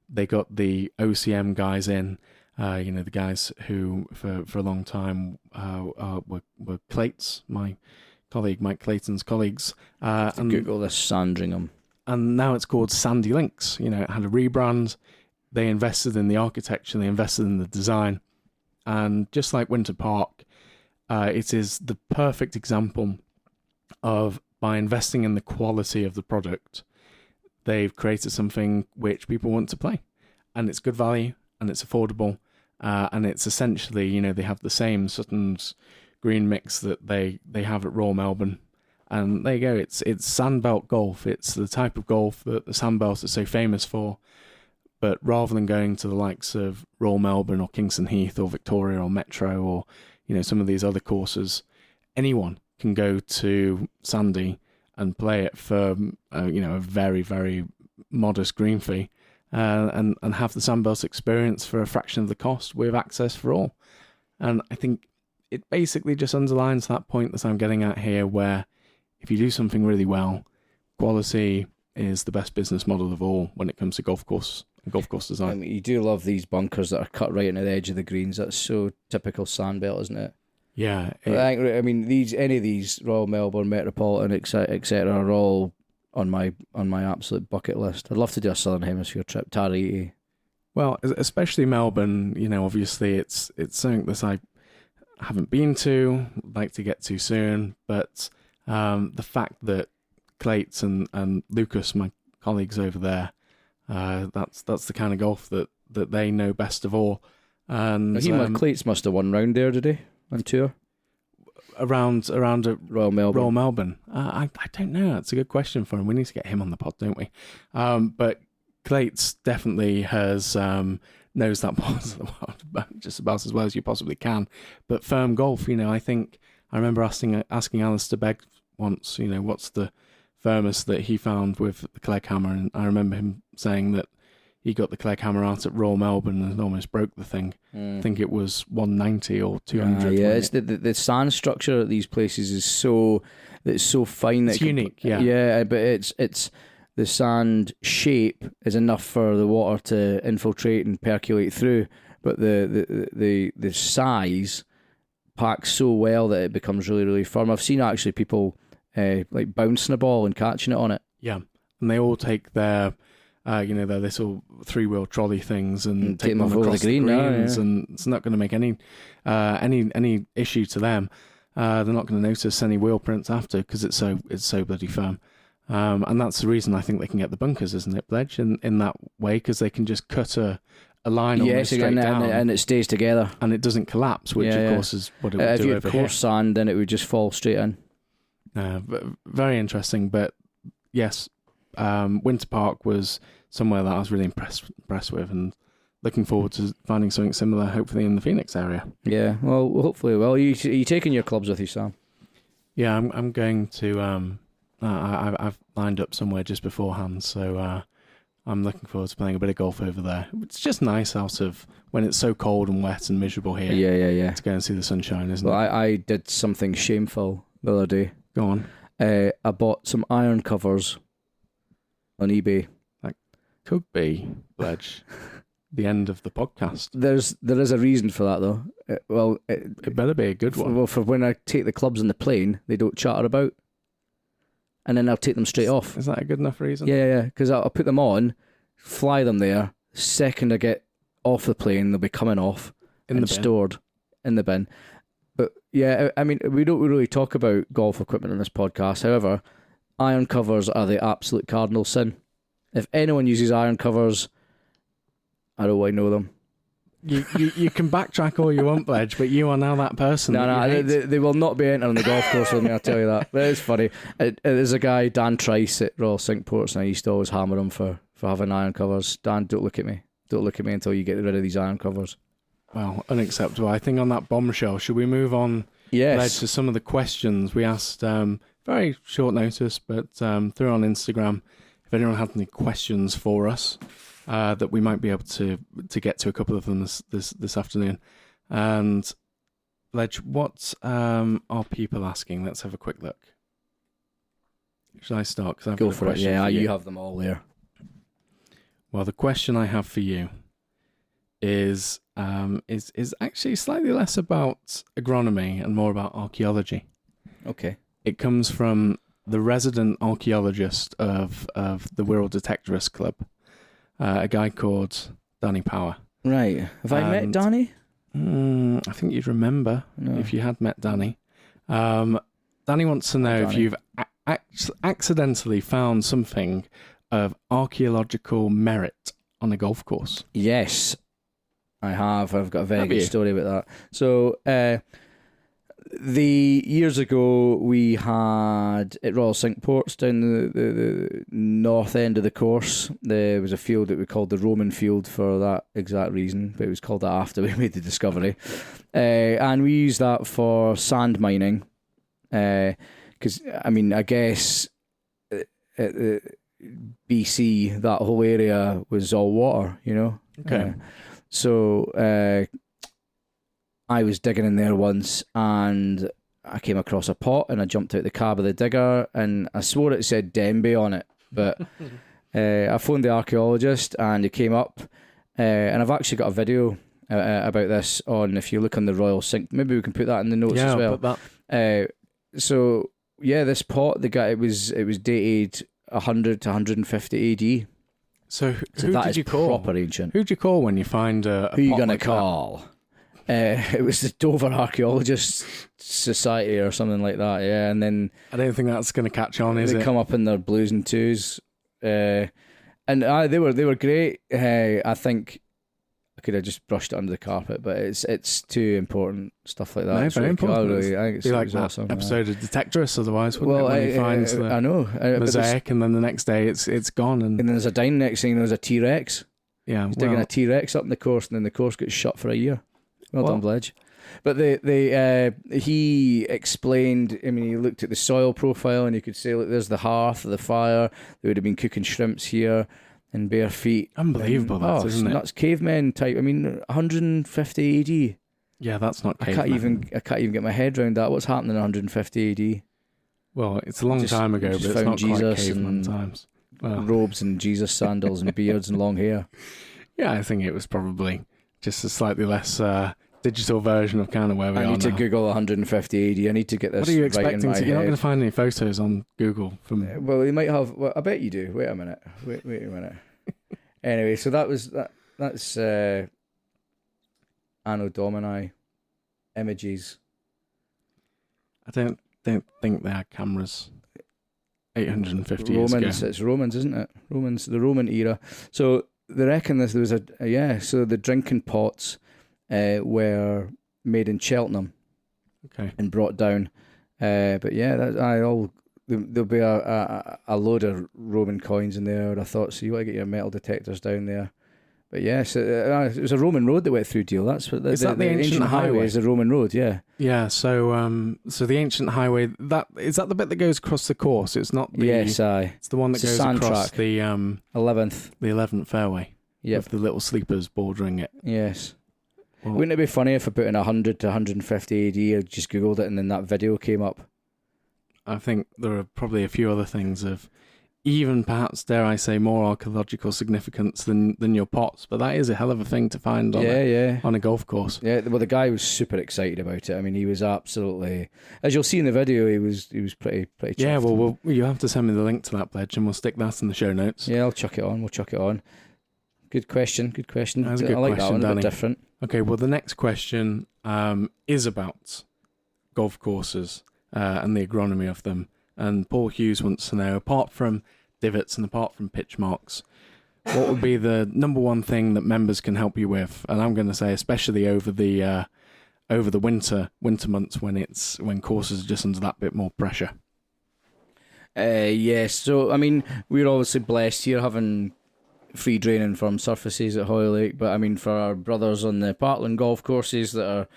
Speaker 1: They got the OCM guys in, you know, the guys who for a long time were Clates, my colleague Mike Clayton's colleagues.
Speaker 2: And Google this Sandringham.
Speaker 1: And now it's called Sandy Links. You know, it had a rebrand. They invested in the architecture, they invested in the design. And just like Winter Park, it is the perfect example of, by investing in the quality of the product, they've created something which people want to play. And it's good value, and it's affordable, and it's essentially, you know, they have the same Sutton's green mix that they have at Royal Melbourne. And there you go, it's sandbelt golf. It's the type of golf that the sandbelt is so famous for. But rather than going to the likes of Royal Melbourne or Kingston Heath or Victoria or Metro or, you know, some of these other courses, anyone can go to Sandy and play it for you know, a very, very modest green fee, and have the sandbelt experience for a fraction of the cost with access for all. And I think it basically just underlines that point that I'm getting at here, where if you do something really well, quality is the best business model of all when it comes to golf course design.
Speaker 2: I mean, you do love these bunkers that are cut right into the edge of the greens. That's so typical sandbelt, isn't it?
Speaker 1: Yeah.
Speaker 2: I mean, any of these Royal Melbourne, Metropolitan, etc., are all on my absolute bucket list. I'd love to do a Southern Hemisphere trip, Tahiti.
Speaker 1: Well, especially Melbourne, you know, obviously it's something that I haven't been to, like to get to soon, but the fact that Clates and Lucas, my colleagues over there, that's the kind of golf that they know best of all. And
Speaker 2: Clates must have won round there, did he, on tour?
Speaker 1: Around
Speaker 2: Royal Melbourne.
Speaker 1: I don't know. That's a good question for him. We need to get him on the pod, don't we? But Clates definitely knows that part of the world just about as well as you possibly can. But firm golf, you know, I think I remember asking Alistair Begg once, you know, what's the firmest that he found with the Clegg hammer, and I remember him saying that he got the Clegg hammer out at Royal Melbourne and almost broke the thing. I think it was 190 or 200.
Speaker 2: Yeah, it's the sand structure at these places is so fine.
Speaker 1: It's unique.
Speaker 2: Yeah, but it's the sand shape is enough for the water to infiltrate and percolate through, but the size packs so well that it becomes really, really firm. I've seen actually people like bouncing a ball and catching it on it.
Speaker 1: Yeah, and they all take their their little 3-wheel trolley things and take them across the greens, and it's not going to make any issue to them. They're not going to notice any wheel prints after, because it's so bloody firm. And that's the reason I think they can get the bunkers, isn't it, Bledge? In that way, because they can just cut a line almost straight down,
Speaker 2: and it stays together,
Speaker 1: and it doesn't collapse, which of course is what it would do over here. If you had
Speaker 2: coarse sand, then it would just fall straight in.
Speaker 1: Very interesting, but yes, Winter Park was somewhere that I was really impressed with, and looking forward to finding something similar, hopefully in the Phoenix area.
Speaker 2: Yeah, well, hopefully. Well, are you taking your clubs with you, Sam?
Speaker 1: Yeah, I'm going to. I've lined up somewhere just beforehand, so I'm looking forward to playing a bit of golf over there. It's just nice out of when it's so cold and wet and miserable here.
Speaker 2: Yeah.
Speaker 1: To go and see the sunshine, isn't it?
Speaker 2: I did something shameful the other day.
Speaker 1: Go on.
Speaker 2: I bought some iron covers on eBay.
Speaker 1: That could be, Bledge, the end of the podcast.
Speaker 2: There is a reason for that, though.
Speaker 1: It better be a good one.
Speaker 2: Well, for when I take the clubs on the plane, they don't chatter about. And then I'll take them straight off.
Speaker 1: Is that a good enough reason?
Speaker 2: Yeah, because I'll put them on, fly them there. The second I get off the plane, they'll be coming off and stored in the bin. But yeah, I mean, we don't really talk about golf equipment in this podcast. However, iron covers are the absolute cardinal sin. If anyone uses iron covers, I don't want to know them.
Speaker 1: You can backtrack all you want, Bledge, but you are now that person.
Speaker 2: No, they will not be entering the golf course with me, I'll tell you that. But it's funny. There's a guy, Dan Trice, at Royal Cinque Ports, and I used to always hammer him for having iron covers. Dan, don't look at me. Don't look at me until you get rid of these iron covers.
Speaker 1: Well, unacceptable. I think on that bombshell, should we move on, Bledge, to some of the questions we asked, very short notice, but through on Instagram, if anyone had any questions for us, that we might be able to get to a couple of them this afternoon. And Bledge, what are people asking? Let's have a quick look. Should I start? Cause I've
Speaker 2: Go for it. Yeah, you have them all there.
Speaker 1: Well, the question I have for you is actually slightly less about agronomy and more about archaeology.
Speaker 2: Okay.
Speaker 1: It comes from the resident archaeologist of the Wirral Detectorist Club, a guy called Danny Power.
Speaker 2: Right. Have I met Danny?
Speaker 1: I think you'd remember if you had met Danny. Danny wants to know if you've accidentally found something of archaeological merit on a golf course.
Speaker 2: Yes, I have. I've got a very good story about that. So, years ago, we had at Royal Cinque Ports down the north end of the course. There was a field that we called the Roman Field for that exact reason, but it was called that after we made the discovery. And we used that for sand mining. Because, I mean, I guess BC, that whole area was all water, you know?
Speaker 1: Okay.
Speaker 2: So I was digging in there once and I came across a pot and I jumped out the cab of the digger and I swore it said Denby on it, but I phoned the archaeologist and he came up and I've actually got a video about this on, if you look on the Royal Cinque, maybe we can put that in the notes as well.
Speaker 1: Put that.
Speaker 2: So yeah, this pot, the guy, it was dated 100 to 150 AD.
Speaker 1: So who did you call?
Speaker 2: Proper ancient.
Speaker 1: Who'd you call when you find a
Speaker 2: Who are you going to
Speaker 1: like
Speaker 2: call? It was the Dover Archaeologists Society or something like that, yeah. And then
Speaker 1: I don't think that's going to catch on, is it?
Speaker 2: They come up in their blues and twos, and they were great. I think I could have just brushed it under the carpet, but it's too important stuff like that.
Speaker 1: No,
Speaker 2: it's
Speaker 1: very
Speaker 2: really
Speaker 1: important.
Speaker 2: cool. I think it's
Speaker 1: like that
Speaker 2: awesome.
Speaker 1: episode of Detectorists, otherwise, wouldn't it? When he finds the
Speaker 2: I know
Speaker 1: mosaic, and then the next day it's gone, and
Speaker 2: then there's a dine. Next thing there's a T-Rex.
Speaker 1: Yeah,
Speaker 2: he's digging a T-Rex up in the course, and then the course gets shut for a year. Well done, Bledge. But he explained, I mean, he looked at the soil profile and you could say, look, there's the hearth, the fire. They would have been cooking shrimps here in bare feet.
Speaker 1: Unbelievable, isn't it?
Speaker 2: That's cavemen type. I mean, 150 AD.
Speaker 1: Yeah, that's not cavemen.
Speaker 2: I can't even get my head around that. What's happening in 150 AD?
Speaker 1: Well, it's a long time ago, but it's not
Speaker 2: Jesus
Speaker 1: quite caveman times.
Speaker 2: robes and Jesus sandals and beards and long hair.
Speaker 1: Yeah, I think it was probably just a slightly less digital version of kind of where we are
Speaker 2: I need to
Speaker 1: now.
Speaker 2: Google 150 AD. I need to get this.
Speaker 1: What are you
Speaker 2: right in
Speaker 1: expecting
Speaker 2: my
Speaker 1: to? You're not
Speaker 2: head.
Speaker 1: going to find any photos on Google from.
Speaker 2: Well, they might have. Well, I bet you do. Wait a minute. Wait a minute. Anyway, so that's Anno Domini images.
Speaker 1: I don't think they had cameras 850 years ago.
Speaker 2: Romans, it's Romans, isn't it? Romans, the Roman era. So they reckon there was so the drinking pots were made in Cheltenham,
Speaker 1: Okay.
Speaker 2: and brought down. But yeah, there'll be a load of Roman coins in there. I thought, so you want to get your metal detectors down there. But yeah, so it was a Roman road that went through Deal. That's what
Speaker 1: Is that the ancient highway?
Speaker 2: Is a Roman road, yeah.
Speaker 1: Yeah. So the ancient highway, is that the bit that goes across the course? It's not the.
Speaker 2: Yes, aye.
Speaker 1: It's the one that
Speaker 2: It's a
Speaker 1: goes
Speaker 2: sand
Speaker 1: across
Speaker 2: track.
Speaker 1: the
Speaker 2: 11th.
Speaker 1: fairway.
Speaker 2: Yep.
Speaker 1: With the little sleepers bordering it.
Speaker 2: Yes.
Speaker 1: Well,
Speaker 2: Wouldn't it be funny if I put in 100 to 150 AD, I just Googled it and then that video came up?
Speaker 1: I think there are probably a few other things of even perhaps, dare I say, more archaeological significance than your pots, but that is a hell of a thing to find on on a golf course.
Speaker 2: Yeah, well, the guy was super excited about it. I mean, he was absolutely, as you'll see in the video, he was pretty chuffed.
Speaker 1: Yeah, well, you have to send me the link to that, Bledge, and we'll stick that in the show notes.
Speaker 2: Yeah, I'll chuck it on. We'll chuck it on. Good question.
Speaker 1: That was a
Speaker 2: I
Speaker 1: good
Speaker 2: like that
Speaker 1: question,
Speaker 2: one. A
Speaker 1: Danny.
Speaker 2: bit different.
Speaker 1: Okay, well, the next question is about golf courses and the agronomy of them. And Paul Hughes wants to know, apart from divots and apart from pitch marks, what would be the number one thing that members can help you with? And I'm going to say, especially over the winter months when courses are just under that bit more pressure.
Speaker 2: Yes. So, I mean, we're obviously blessed here having free draining from surfaces at Hoylake, but I mean, for our brothers on the Parkland golf courses that are,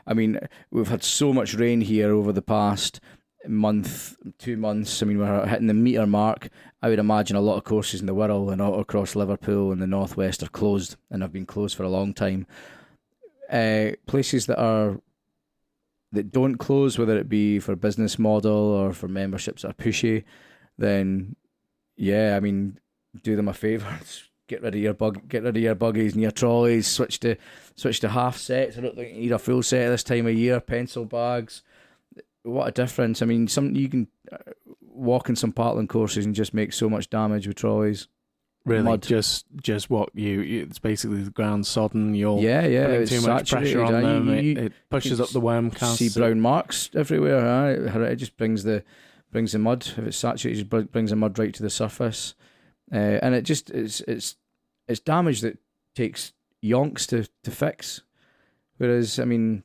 Speaker 2: I mean, we've had so much rain here over the past month, 2 months. I mean, we're hitting the metre mark. I would imagine a lot of courses in the Wirral and all across Liverpool and the northwest are closed and have been closed for a long time. Places that don't close, whether it be for business model or for memberships that are pushy, then yeah, I mean, do them a favour. Get rid of your buggies and your trolleys. Switch to half sets. I don't think you need a full set this time of year. Pencil bags. What a difference! I mean, you can walk in some Parkland courses and just make so much damage with trolleys.
Speaker 1: Really,
Speaker 2: Mud.
Speaker 1: just what it's basically the ground sodden. You're putting
Speaker 2: it's
Speaker 1: too much pressure on them. It pushes up the worm cast.
Speaker 2: See brown marks everywhere. It just brings the mud. If it's saturated, it just brings the mud right to the surface, and it's damage that takes yonks to fix. Whereas, I mean,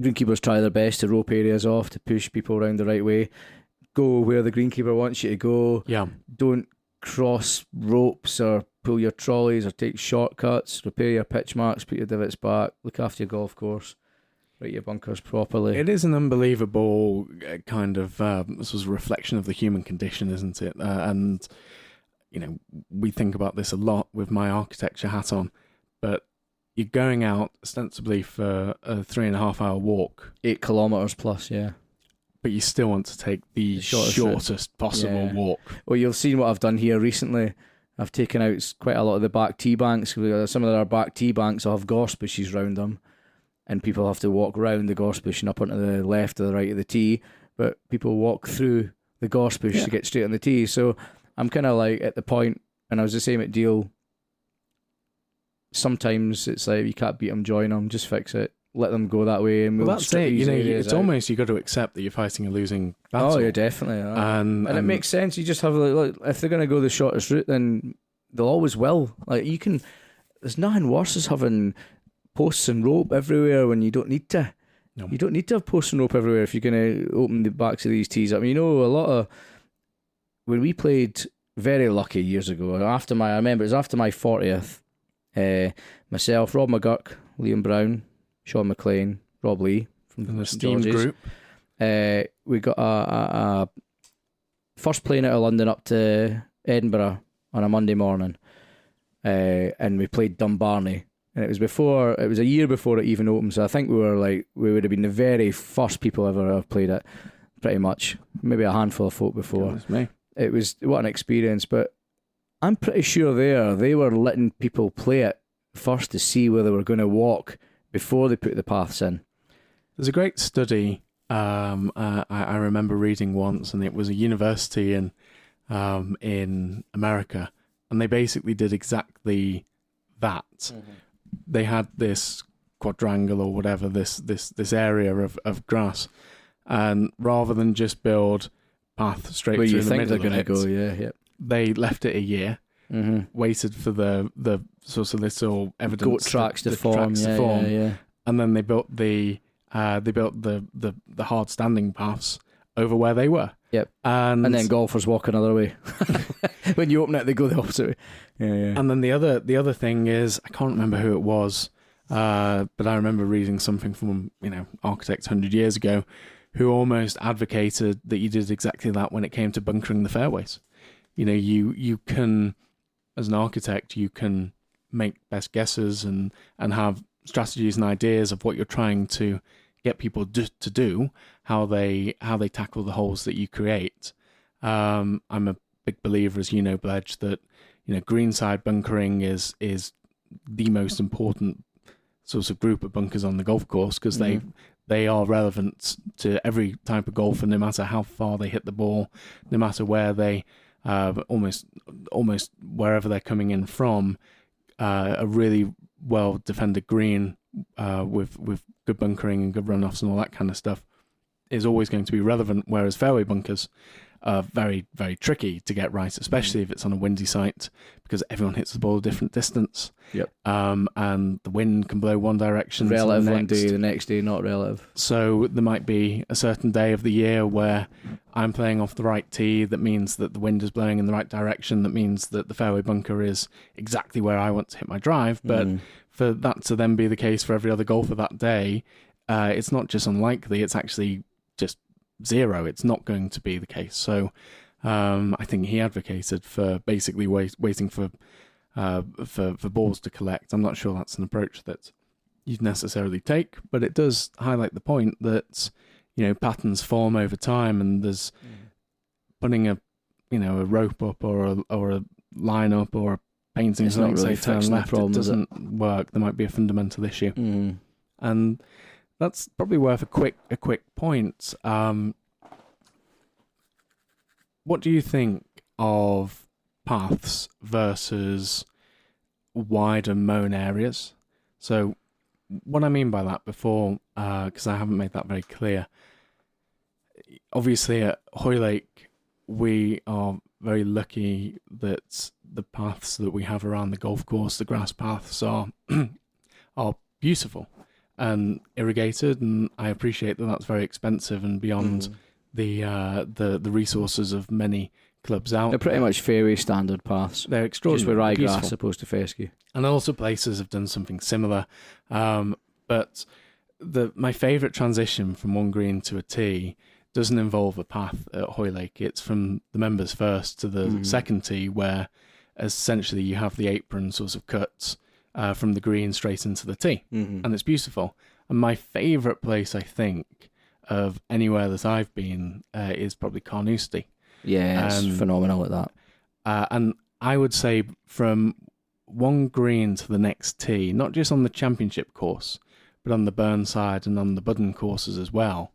Speaker 2: greenkeepers try their best to rope areas off to push people around the right way. Go where the greenkeeper wants you to go.
Speaker 1: Yeah.
Speaker 2: Don't cross ropes or pull your trolleys or take shortcuts. Repair your pitch marks, put your divots back, look after your golf course, write your bunkers properly.
Speaker 1: It is an unbelievable kind of this was a reflection of the human condition, isn't it? And you know, we think about this a lot with my architecture hat on, but you're going out ostensibly for a 3.5 hour walk,
Speaker 2: 8 kilometres plus, yeah.
Speaker 1: but you still want to take the shortest possible walk.
Speaker 2: Well, you've seen what I've done here recently. I've taken out quite a lot of the back tee banks. Some of our back tee banks will have gorse bushes round them, and people have to walk round the gorse bush and up onto the left or the right of the tee, but people walk through the gorse bush to get straight on the tee. So I'm kind of like at the point, and I was the same at Deal. Sometimes it's like, you can't beat them, join them, just fix it, let them go that way, and
Speaker 1: well, that's it. You know, it's almost, you got to accept that you're fighting a losing battle.
Speaker 2: Oh, yeah, definitely. And it makes sense. You just have if they're going to go the shortest route, then they'll always will. Like, you can. There's nothing worse as having posts and rope everywhere when you don't need to. No. You don't need to have posts and rope everywhere if you're going to open the backs of these tees up. I mean, you know, a lot of when we played, very lucky years ago. I remember it was after my 40th. Myself, Rob McGurk, Liam Brown, Sean McLean, Rob Lee from
Speaker 1: the Steam group.
Speaker 2: We got a first plane out of London up to Edinburgh on a Monday morning, and we played Dumbarnie. And it was a year before it even opened, so I think we would have been the very first people ever have played it, pretty much. Maybe a handful of folk before.
Speaker 1: Goodness me.
Speaker 2: It was, what an experience, but I'm pretty sure they were letting people play it first to see where they were going to walk before they put the paths in.
Speaker 1: There's a great study I remember reading once, and it was a university in America, and they basically did exactly that. Mm-hmm. They had this quadrangle or whatever, this area of grass, and rather than just build path straight
Speaker 2: where
Speaker 1: through
Speaker 2: you
Speaker 1: the
Speaker 2: think
Speaker 1: middle
Speaker 2: they're going to
Speaker 1: of it,
Speaker 2: go, yeah.
Speaker 1: They left it a year, waited for the sort of little evidence
Speaker 2: goat tracks to form,
Speaker 1: yeah. And then they built the hard standing paths over where they were.
Speaker 2: Yep. And then golfers walk another way. When you open it, they go the opposite way. Yeah.
Speaker 1: And then the other thing is, I can't remember who it was, but I remember reading something from architects 100 years ago, who almost advocated that you did exactly that when it came to bunkering the fairways. You can, as an architect, you can make best guesses and have strategies and ideas of what you're trying to get people to do, how they tackle the holes that you create. I'm a big believer, as you know, Bledge, that greenside bunkering is the most important sort of group of bunkers on the golf course, because they are relevant to every type of golfer, no matter how far they hit the ball, no matter where they almost wherever they're coming in from. A really well defended green with good bunkering and good runoffs and all that kind of stuff is always going to be relevant, whereas fairway bunkers are very, very tricky to get right, especially if it's on a windy site, because everyone hits the ball a different distance.
Speaker 2: Yep.
Speaker 1: And the wind can blow one direction.
Speaker 2: Relative one day, the next day not relative.
Speaker 1: So there might be a certain day of the year where I'm playing off the right tee. That means that the wind is blowing in the right direction. That means that the fairway bunker is exactly where I want to hit my drive. But for that to then be the case for every other golfer that day, it's not just unlikely, it's actually just zero. It's not going to be the case. So I think he advocated for basically waiting for balls to collect. I'm not sure that's an approach that you'd necessarily take, but it does highlight the point that patterns form over time, and there's putting a rope up or a line up or painting something,
Speaker 2: really
Speaker 1: say turn left,
Speaker 2: problem,
Speaker 1: it doesn't work. There might be a fundamental issue, and that's probably worth a quick point. What do you think of paths versus wider mown areas? So what I mean by that before, because I haven't made that very clear, obviously at Hoylake we are very lucky that the paths that we have around the golf course, the grass paths, are beautiful and irrigated, and I appreciate that that's very expensive and beyond the resources of many clubs out.
Speaker 2: They're pretty much fairway standard paths.
Speaker 1: They're extraordinary,
Speaker 2: just with ryegrass opposed to fescue.
Speaker 1: And also places have done something similar. But my favourite transition from one green to a tee doesn't involve a path at Hoylake. It's from the members first to the second tee, where essentially you have the apron sort of cuts from the green straight into the tee. And it's beautiful. And my favourite place, I think, of anywhere that I've been is probably Carnoustie.
Speaker 2: Yeah, it's phenomenal at that.
Speaker 1: And I would say from one green to the next tee, not just on the championship course, but on the Burnside and on the Budden courses as well,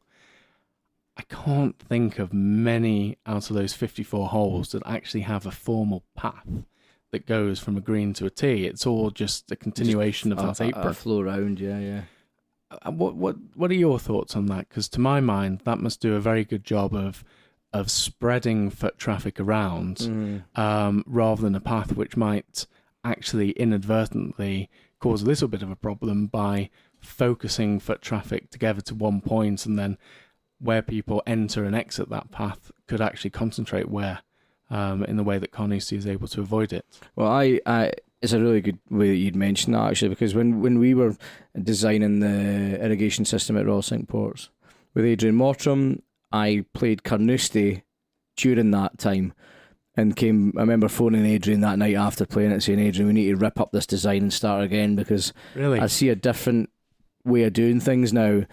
Speaker 1: I can't think of many out of those 54 holes that actually have a formal path that goes from a green to a tee. It's all just a continuation of that apron.
Speaker 2: A flow round, yeah.
Speaker 1: What are your thoughts on that? Because to my mind, that must do a very good job of spreading foot traffic around, rather than a path which might actually inadvertently cause a little bit of a problem by focusing foot traffic together to one point, and then where people enter and exit that path could actually concentrate where, in the way that Carnoustie is able to avoid it.
Speaker 2: Well, it's a really good way that you'd mention that, actually, because when we were designing the irrigation system at Royal Cinque Ports with Adrian Mottram, I played Carnoustie during that time, and I remember phoning Adrian that night after playing it, saying, Adrian, we need to rip up this design and start again, because
Speaker 1: really?
Speaker 2: I see a different way of doing things now.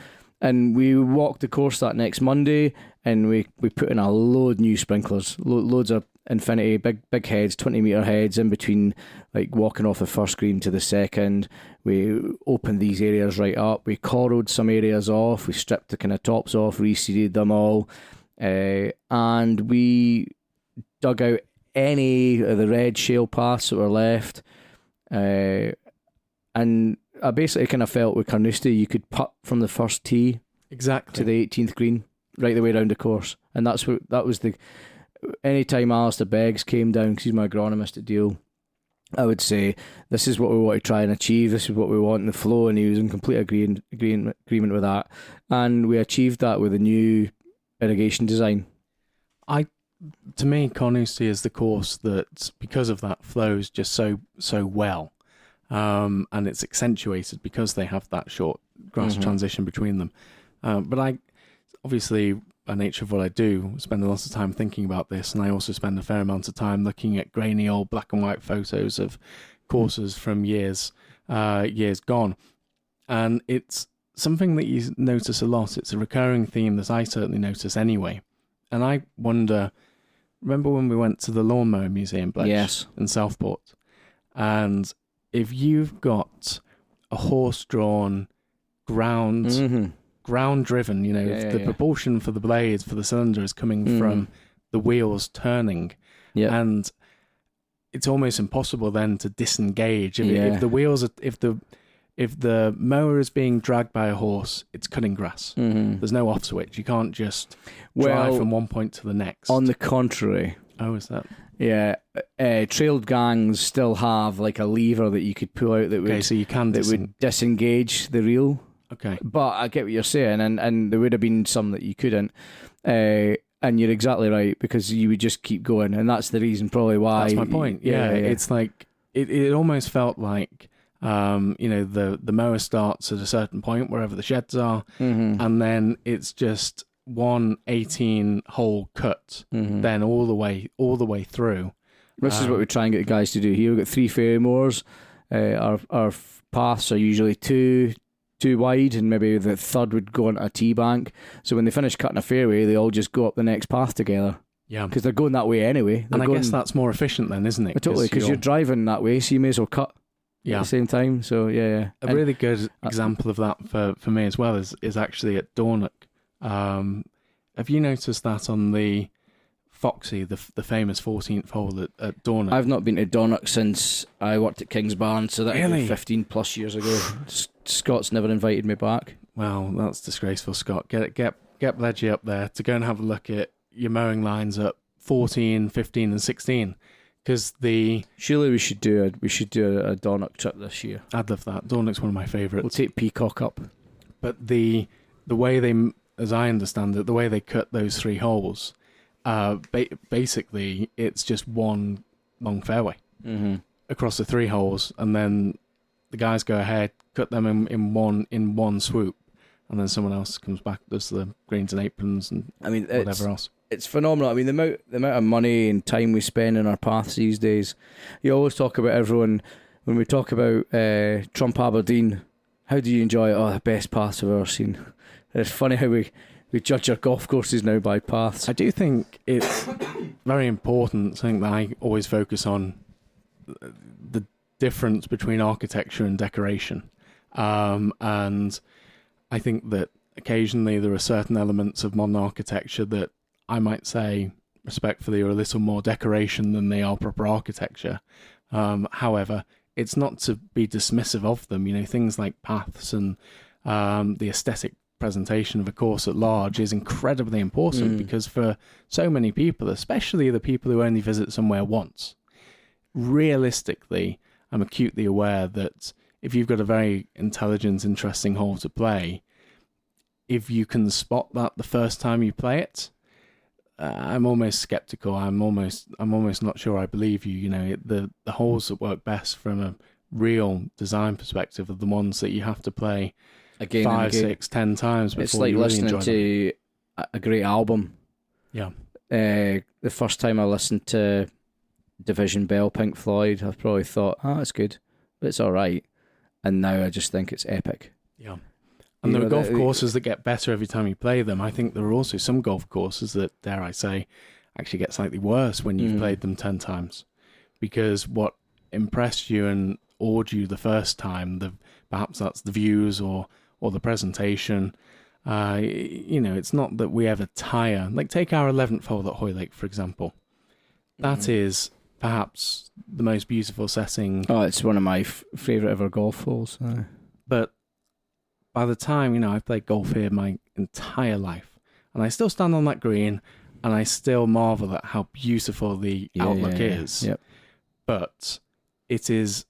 Speaker 2: And we walked the course that next Monday, and we put in a load new sprinklers, loads of infinity, big heads, 20-metre heads in between, like walking off the first green to the second. We opened these areas right up. We coralled some areas off. We stripped the kind of tops off, reseeded them all. And we dug out any of the red shale paths that were left. And I basically kind of felt with Carnoustie you could putt from the first tee
Speaker 1: exactly
Speaker 2: to the 18th green, right the way around the course. And that was the... Any time Alistair Beggs came down, because he's my agronomist at Deal, I would say, this is what we want to try and achieve, this is what we want in the flow, and he was in complete agreement with that. And we achieved that with a new irrigation design.
Speaker 1: To me, Carnoustie is the course that, because of that, flows just so well. And it's accentuated because they have that short grass transition between them. But I, obviously, by nature of what I do, spend a lot of time thinking about this, and I also spend a fair amount of time looking at grainy old black and white photos of courses from years gone. And it's something that you notice a lot. It's a recurring theme that I certainly notice anyway. And I wonder, remember when we went to the Lawnmower Museum, Bledge?
Speaker 2: Yes.
Speaker 1: In Southport? And if you've got a horse-drawn, ground-driven, if the propulsion for the blades, for the cylinder is coming from the wheels turning, and it's almost impossible then to disengage. If the wheels are, if the mower is being dragged by a horse, it's cutting grass. There's no off switch. You can't just drive from one point to the next.
Speaker 2: On the contrary.
Speaker 1: Oh, is that?
Speaker 2: Yeah, trailed gangs still have like a lever that you could pull out that would,
Speaker 1: so you can
Speaker 2: would disengage the reel.
Speaker 1: Okay.
Speaker 2: But I get what you're saying, and there would have been some that you couldn't. And you're exactly right, because you would just keep going, and that's the reason probably why.
Speaker 1: That's my point. Yeah. It's like it almost felt like the mower starts at a certain point wherever the sheds are, and then it's just one 18-hole cut, then all the way through.
Speaker 2: This is what we try and get the guys to do here. We've got 3 fairway mowers. Our paths are usually two wide, and maybe the third would go on a tee bank. So when they finish cutting a fairway, they all just go up the next path together. Yeah, because they're going that way anyway.
Speaker 1: And I guess that's more efficient then, isn't it?
Speaker 2: Totally, because you're driving that way, so you may as well cut at the same time. So yeah.
Speaker 1: A really good example of that for me as well is actually at Dornoch. Have you noticed that on the Foxy, the famous 14th hole at Dornoch?
Speaker 2: I've not been to Dornoch since I worked at Kingsbarn, so that
Speaker 1: really?
Speaker 2: was 15 plus years ago. Scott's never invited me back.
Speaker 1: Well, that's disgraceful, Scott. Get Bledgy up there to go and have a look at your mowing lines at 14, 15 and 16. Because
Speaker 2: surely we should do a Dornoch trip this year.
Speaker 1: I'd love that. Dornoch's one of my favourites.
Speaker 2: We'll take Peacock up.
Speaker 1: But the way they, as I understand it, the way they cut those 3 holes, basically it's just one long fairway across the 3 holes, and then the guys go ahead, cut them in one swoop, and then someone else comes back, does the greens and aprons and whatever else. It's
Speaker 2: phenomenal. I mean, the amount of money and time we spend in our paths these days. You always talk about everyone when we talk about Trump Aberdeen. How do you enjoy it? Oh, the best paths I've ever seen. It's funny how we judge our golf courses now by paths.
Speaker 1: I do think it's very important, something that I always focus on, the difference between architecture and decoration. And I think that occasionally there are certain elements of modern architecture that I might say, respectfully, are a little more decoration than they are proper architecture. However, it's not to be dismissive of them. Things like paths and the aesthetic presentation of a course at large is incredibly important, because for so many people, especially the people who only visit somewhere once, realistically, I'm acutely aware that if you've got a very intelligent, interesting hole to play, if you can spot that the first time you play it, I'm almost skeptical. I'm almost not sure I believe you. The holes that work best from a real design perspective are the ones that you have to play again 5, 6, 10 times before.
Speaker 2: It's like
Speaker 1: you really
Speaker 2: listening to a great album.
Speaker 1: Yeah.
Speaker 2: The first time I listened to Division Bell, Pink Floyd, I probably thought, it's good, but it's all right. And now I just think it's epic.
Speaker 1: Yeah. And there are golf courses that get better every time you play them. I think there are also some golf courses that, dare I say, actually get slightly worse when you've played them 10 times. Because what impressed you and awed you the first time, perhaps that's the views or the presentation. It's not that we ever tire. Like, take our 11th hole at Hoylake, for example. That is perhaps the most beautiful setting.
Speaker 2: Oh, it's one of my favourite ever golf holes.
Speaker 1: But by the time, I've played golf here my entire life, and I still stand on that green, and I still marvel at how beautiful the outlook is.
Speaker 2: Yep.
Speaker 1: But it is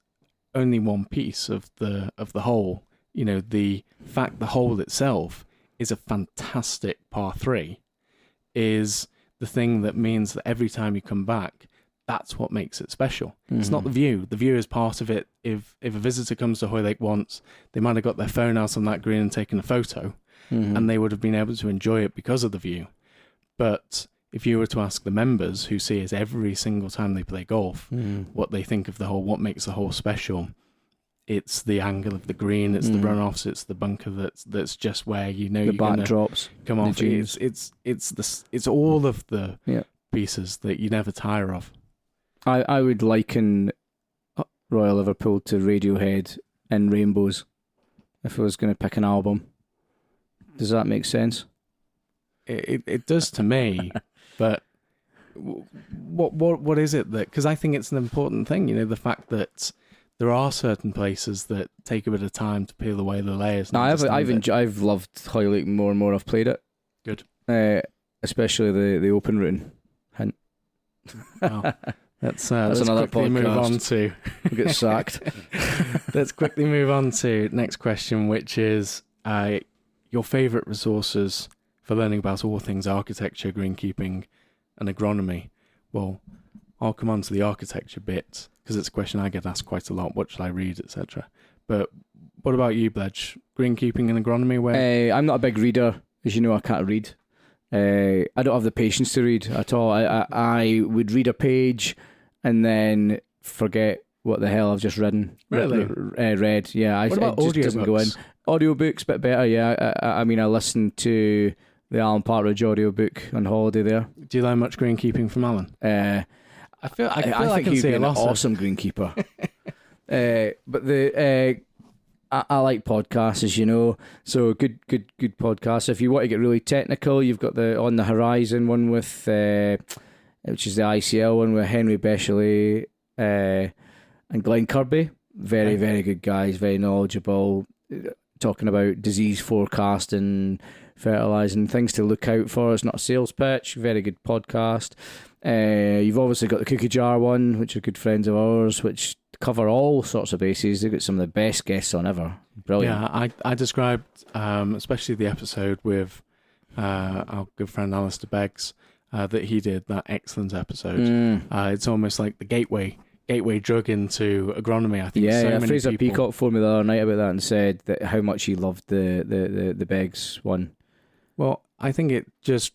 Speaker 1: only one piece of the hole. The fact the hole itself is a fantastic par 3 is the thing that means that every time you come back, that's what makes it special. It's not the view. The view is part of it. If a visitor comes to Hoylake once, they might have got their phone out on that green and taken a photo, and they would have been able to enjoy it because of the view. But if you were to ask the members who see it every single time they play golf, what they think of the hole, what makes the hole special, it's the angle of the green, it's the runoffs, it's the bunker that's just where the
Speaker 2: you're backdrops
Speaker 1: come off. It's all of the pieces that you never tire of.
Speaker 2: I would liken Royal Liverpool to Radiohead and Rainbows if I was going to pick an album. Does that make sense?
Speaker 1: It does to me, but what is it that? Because I think it's an important thing. The fact that there are certain places that take a bit of time to peel away the layers.
Speaker 2: No, I've loved Hoylake more and more. I've played it.
Speaker 1: Good,
Speaker 2: especially the open route. Hint.
Speaker 1: Wow. Let's another quickly podcast. Move on to
Speaker 2: get sacked.
Speaker 1: Let's quickly move on to next question, which is your favourite resources for learning about all things architecture, greenkeeping, and agronomy. Well, I'll come on to the architecture bit because it's a question I get asked quite a lot. What should I read, etc. But what about you, Bledge? Greenkeeping and agronomy? Where
Speaker 2: I'm not a big reader, as you know. I can't read. I don't have the patience to read at all. I would read a page and then forget what the hell I've just read. Yeah.
Speaker 1: What about
Speaker 2: it just doesn't go in. Audiobooks, bit better. Yeah. I mean, I listened to the Alan Partridge audiobook on holiday there.
Speaker 1: Do you learn much greenkeeping from Alan? I feel
Speaker 2: I
Speaker 1: think
Speaker 2: he'd be an awesome greenkeeper. But I like podcasts, as you know. So good podcasts. If you want to get really technical, you've got the On the Horizon one with, which is the ICL one with Henry Bechley and Glenn Kirby. Very, very good guys. Very knowledgeable. Talking about disease forecasting, fertilising, things to look out for. It's not a sales pitch. Very good podcast. You've obviously got the Cookie Jar one, which are good friends of ours, which cover all sorts of bases. They've got some of the best guests on ever. Brilliant.
Speaker 1: Yeah, I described especially the episode with our good friend Alistair Beggs that he did, that excellent episode. It's almost like the gateway drug into agronomy. I think many
Speaker 2: Fraser
Speaker 1: people...
Speaker 2: Peacock phoned me the other night about that and said that how much he loved the Beggs one.
Speaker 1: Well, I think it just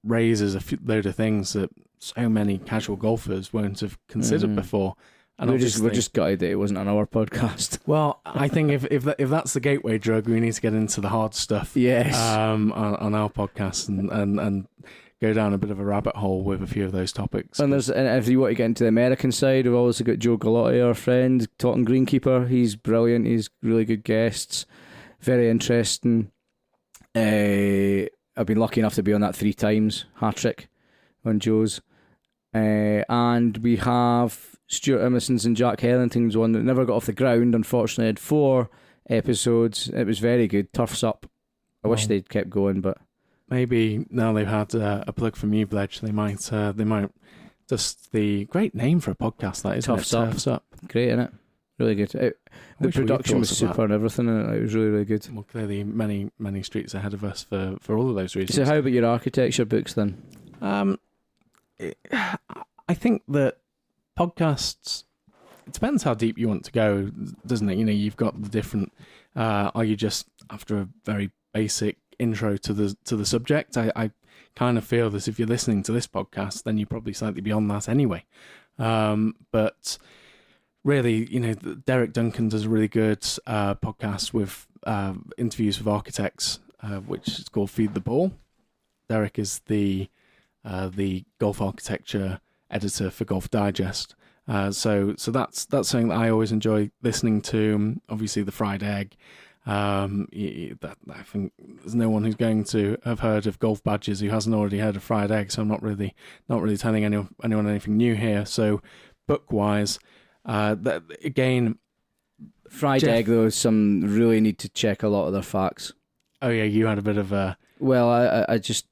Speaker 1: raises a load of things that so many casual golfers won't have considered before. And
Speaker 2: we're just gutted that it wasn't on our podcast.
Speaker 1: Well, I think if that's the gateway drug, we need to get into the hard stuff.
Speaker 2: Yes.
Speaker 1: On our podcast and go down a bit of a rabbit hole with a few of those topics.
Speaker 2: And if you want to get into the American side, we've also got Joe Gallotti, our friend, talking greenkeeper. He's brilliant. He's really good guests. Very interesting. I've been lucky enough to be on that 3 times, hat-trick on Joe's. And we have Stuart Emerson's and Jack Hellington's one that never got off the ground. Unfortunately, it had 4 episodes. It was very good. Turf's Up. I wish they'd kept going, but
Speaker 1: maybe now they've had a plug from you, Bledge. They might just the great name for a podcast that is Turf's Up.
Speaker 2: Great, isn't it? Really good. The production was super and everything, and it was really, really good.
Speaker 1: Well, clearly many streets ahead of us for all of those reasons.
Speaker 2: So, how about your architecture books then?
Speaker 1: I think that podcasts, it depends how deep you want to go, doesn't it? You've got the different. Are you just after a very basic intro to the subject? I kind of feel that if you're listening to this podcast, then you're probably slightly beyond that anyway. But really, Derek Duncan does a really good podcast with interviews with architects, which is called Feed the Ball. Derek is the golf architecture editor for Golf Digest. So that's something that I always enjoy listening to. Obviously, the fried egg. I think there's no one who's going to have heard of golf badges who hasn't already heard of fried egg. So I'm not really telling anyone anything new here. So book wise, again,
Speaker 2: fried egg though. Some really need to check a lot of their facts.
Speaker 1: Oh yeah, you had a bit of a.
Speaker 2: Well, I just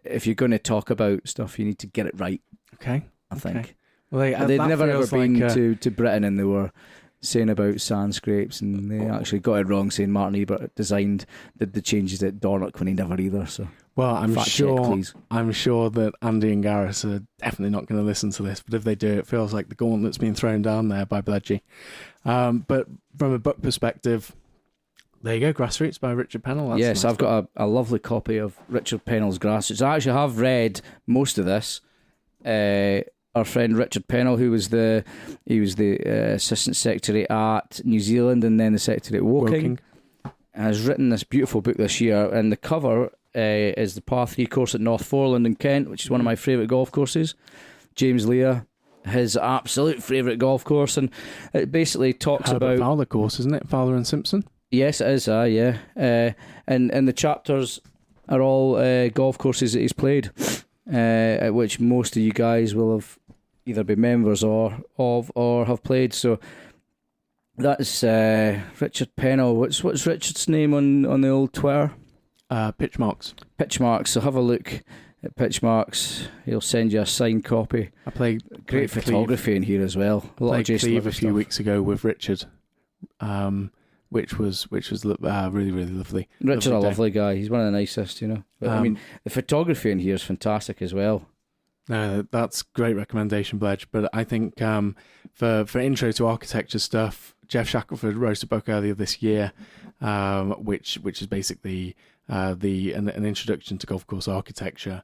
Speaker 2: if you're going to talk about stuff, you need to get it right.
Speaker 1: Okay,
Speaker 2: I think.
Speaker 1: Well,
Speaker 2: they'd never ever been to Britain, and they were saying about sand scrapes, and they actually got it wrong, saying Martin Ebert did the changes at Dornoch when he never either. So,
Speaker 1: well, I'm sure that Andy and Gareth are definitely not going to listen to this, but if they do, it feels like the gauntlet's been thrown down there by Bledgy. But from a book perspective, there you go, Grassroots by Richard Pennell.
Speaker 2: Yes, I've got a lovely copy of Richard Pennell's Grassroots. I actually have read most of this. Our friend Richard Pennell, who was the Assistant Secretary at New Zealand and then the Secretary at Woking, has written this beautiful book this year, and the cover is the Par 3 course at North Foreland in Kent, which is one of my favourite golf courses. James Lear, his absolute favourite golf course, and it basically talks about
Speaker 1: Fowler course, isn't it? Fowler and Simpson.
Speaker 2: Yes, it is. Yeah, and the chapters are all golf courses that he's played, at which most of you guys will have either been members or have played. So that's Richard Pennell. What's Richard's name on the old Twitter?
Speaker 1: Pitchmarks.
Speaker 2: Pitchmarks. So have a look at Pitchmarks. He'll send you a signed copy.
Speaker 1: I played
Speaker 2: great photography in here as well. A lot of Jason
Speaker 1: Cleve a few weeks ago with Richard. Which was really, really lovely.
Speaker 2: Richard's a lovely guy. He's one of the nicest, But I mean, the photography in here is fantastic as well.
Speaker 1: No, that's great recommendation, Bledge. But I think for intro to architecture stuff, Jeff Shackelford wrote a book earlier this year, which is basically an introduction to golf course architecture.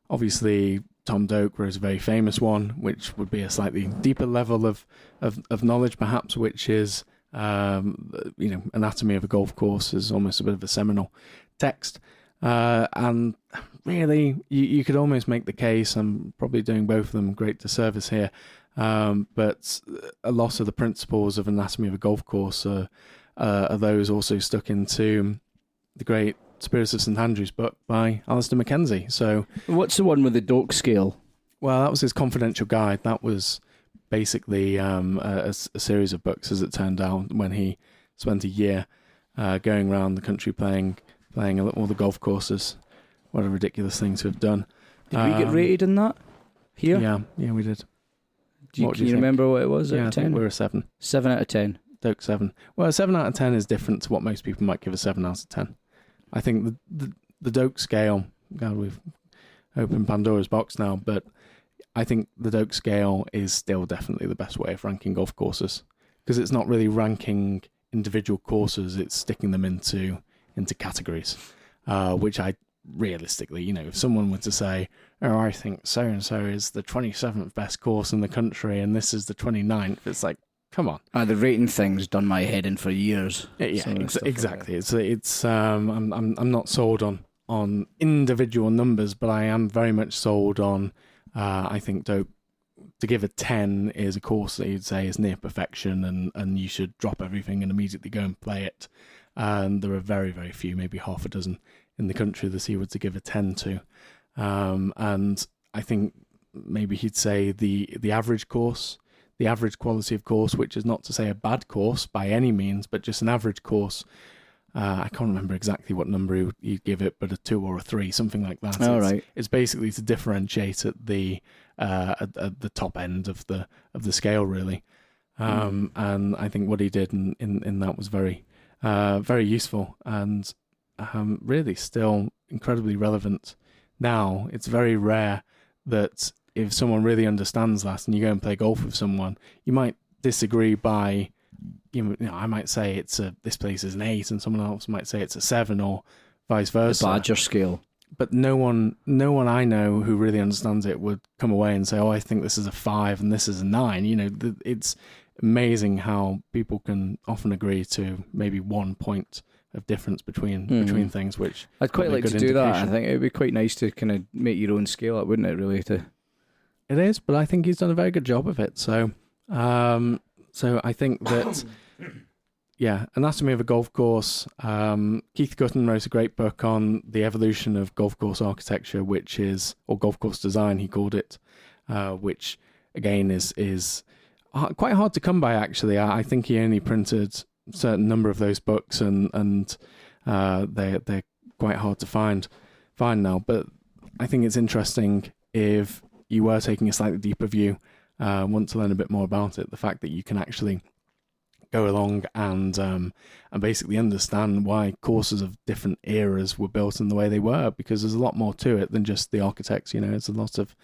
Speaker 1: Obviously, Tom Doak wrote a very famous one, which would be a slightly deeper level of knowledge, perhaps, which is Anatomy of a Golf Course is almost a bit of a seminal text. And really, you could almost make the case, I'm probably doing both of them great disservice here, but a lot of the principles of Anatomy of a Golf Course are those also stuck into the great Spirit of St Andrews book by Alistair Mackenzie. So,
Speaker 2: what's the one with the Doak scale?
Speaker 1: Well, that was his confidential guide. That was basically a series of books, as it turned out, when he spent a year going around the country playing all the golf courses. What a ridiculous thing to have done.
Speaker 2: Did we get rated in that here?
Speaker 1: Yeah, we did.
Speaker 2: Can you remember what it was?
Speaker 1: Yeah,
Speaker 2: out of 10?
Speaker 1: I think we were a 7.
Speaker 2: 7 out of 10.
Speaker 1: Doak 7. Well, a 7 out of 10 is different to what most people might give a 7 out of 10. I think the Doak scale, God, we've opened Pandora's box now, but I think the Doak scale is still definitely the best way of ranking golf courses, because it's not really ranking individual courses, it's sticking them into categories, which I realistically, if someone were to say, oh, I think so-and-so is the 27th best course in the country and this is the 29th, it's like, come on.
Speaker 2: The rating thing's done my head in for years.
Speaker 1: Yeah, exactly. Like it's I'm not sold on individual numbers, but I am very much sold on I think Doak, to give a 10 is a course that you'd say is near perfection and you should drop everything and immediately go and play it. And there are very, very few, maybe half a dozen in the country that he would to give a 10 to. And I think maybe he'd say the average course, the average quality of course, which is not to say a bad course by any means, but just an average course. I can't remember exactly what number you'd give it, but a 2 or a 3, something like that.
Speaker 2: Right.
Speaker 1: It's basically to differentiate at the top end of the scale, really. And I think what he did in that was very very useful and really still incredibly relevant now. It's very rare that if someone really understands that and you go and play golf with someone, you might disagree by. I might say this place is an 8 and someone else might say it's a 7 or vice versa.
Speaker 2: The Badger scale.
Speaker 1: but no one I know who really understands it would come away and say, "Oh, I think this is a 5 and this is a 9." You know, it's amazing how people can often agree to maybe 1 point of difference between things. Which
Speaker 2: I'd quite like to do that. I think it would be quite nice to kind of make your own scale up, wouldn't it? Really,
Speaker 1: It is, but I think he's done a very good job of it. So, so I think that. Yeah, Anatomy of a Golf Course. Keith Gutton wrote a great book on the evolution of golf course architecture, or golf course design, he called it, which again is quite hard to come by. Actually, I think he only printed a certain number of those books, and they're quite hard to find now. But I think it's interesting if you were taking a slightly deeper view, want to learn a bit more about it. The fact that you can actually go along and basically understand why courses of different eras were built in the way they were, because there's a lot more to it than just the architects. You know, it's a lot of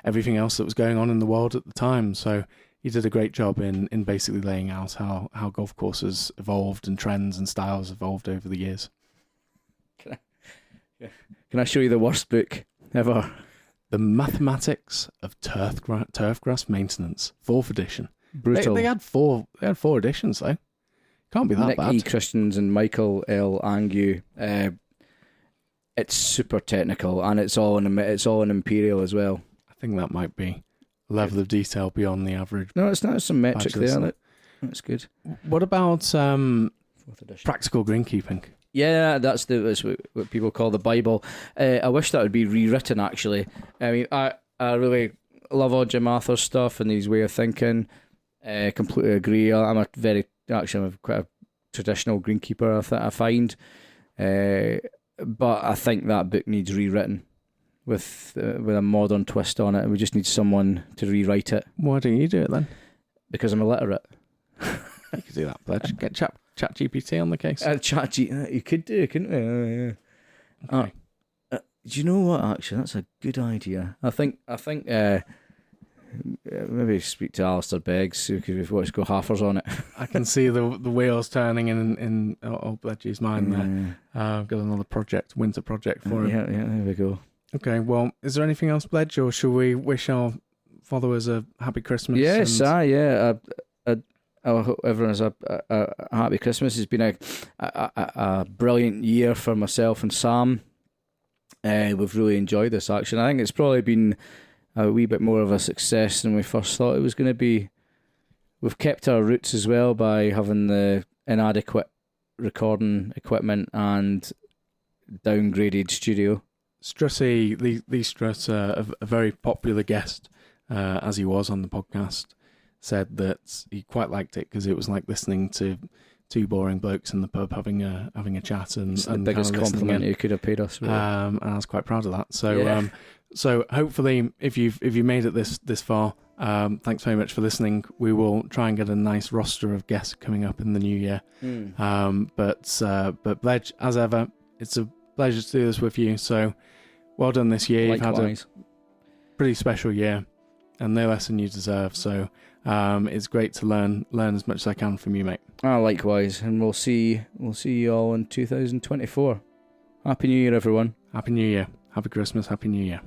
Speaker 1: everything else that was going on in the world at the time. So he did a great job in basically laying out how golf courses evolved and trends and styles evolved over the years.
Speaker 2: Can I show you the worst book ever?
Speaker 1: The Mathematics of Turfgrass Maintenance, 4th edition.
Speaker 2: Brutal.
Speaker 1: They had four editions though. Can't be that
Speaker 2: Nick
Speaker 1: bad.
Speaker 2: E. Christians and Michael L. Angue. It's super technical, and it's all in Imperial as well.
Speaker 1: I think that might be a level of detail beyond the average.
Speaker 2: No, it's not. Some metric there. That's good.
Speaker 1: What about
Speaker 2: 4th edition.
Speaker 1: practical greenkeeping?
Speaker 2: Yeah, that's what people call the Bible. I wish that would be rewritten. Actually, I mean, I really love all Jim Arthur's stuff and his way of thinking. Completely agree. I'm quite a traditional greenkeeper. I find, but I think that book needs rewritten with a modern twist on it. We just need someone to rewrite it.
Speaker 1: Why don't you do it then?
Speaker 2: Because I'm illiterate.
Speaker 1: You could do that, Bledge. Get ChatGPT on the case.
Speaker 2: You could do, couldn't we?
Speaker 1: Okay.
Speaker 2: Do you know what? Actually, that's a good idea. I think. Maybe speak to Alistair Beggs if you want to go halfers on it.
Speaker 1: I can see the wheels turning in Bledge's mind there. Got another winter project for him.
Speaker 2: Yeah, there we go.
Speaker 1: Okay, well, is there anything else, Bledge, or shall we wish our followers a happy Christmas?
Speaker 2: Yes, I hope everyone has a happy Christmas. It's been a brilliant year for myself and Sam. We've really enjoyed this action. I think it's probably been a wee bit more of a success than we first thought it was going to be. We've kept our roots as well by having the inadequate recording equipment and downgraded studio.
Speaker 1: Strutty, Lee Strutt, a very popular guest, as he was on the podcast, said that he quite liked it because it was like listening to two boring blokes in the pub having a chat, and
Speaker 2: the biggest compliment you could have paid us. Really.
Speaker 1: And I was quite proud of that. So,
Speaker 2: yeah.
Speaker 1: So hopefully, if you've made it this far, thanks very much for listening. We will try and get a nice roster of guests coming up in the new year. But Bledge, as ever, it's a pleasure to do this with you. So well done this year.
Speaker 2: Likewise.
Speaker 1: You've had a pretty special year, and no less than you deserve. So it's great to learn as much as I can from you, mate.
Speaker 2: Likewise, and we'll see you all in 2024. Happy New Year, everyone.
Speaker 1: Happy New Year. Happy Christmas. Happy New Year.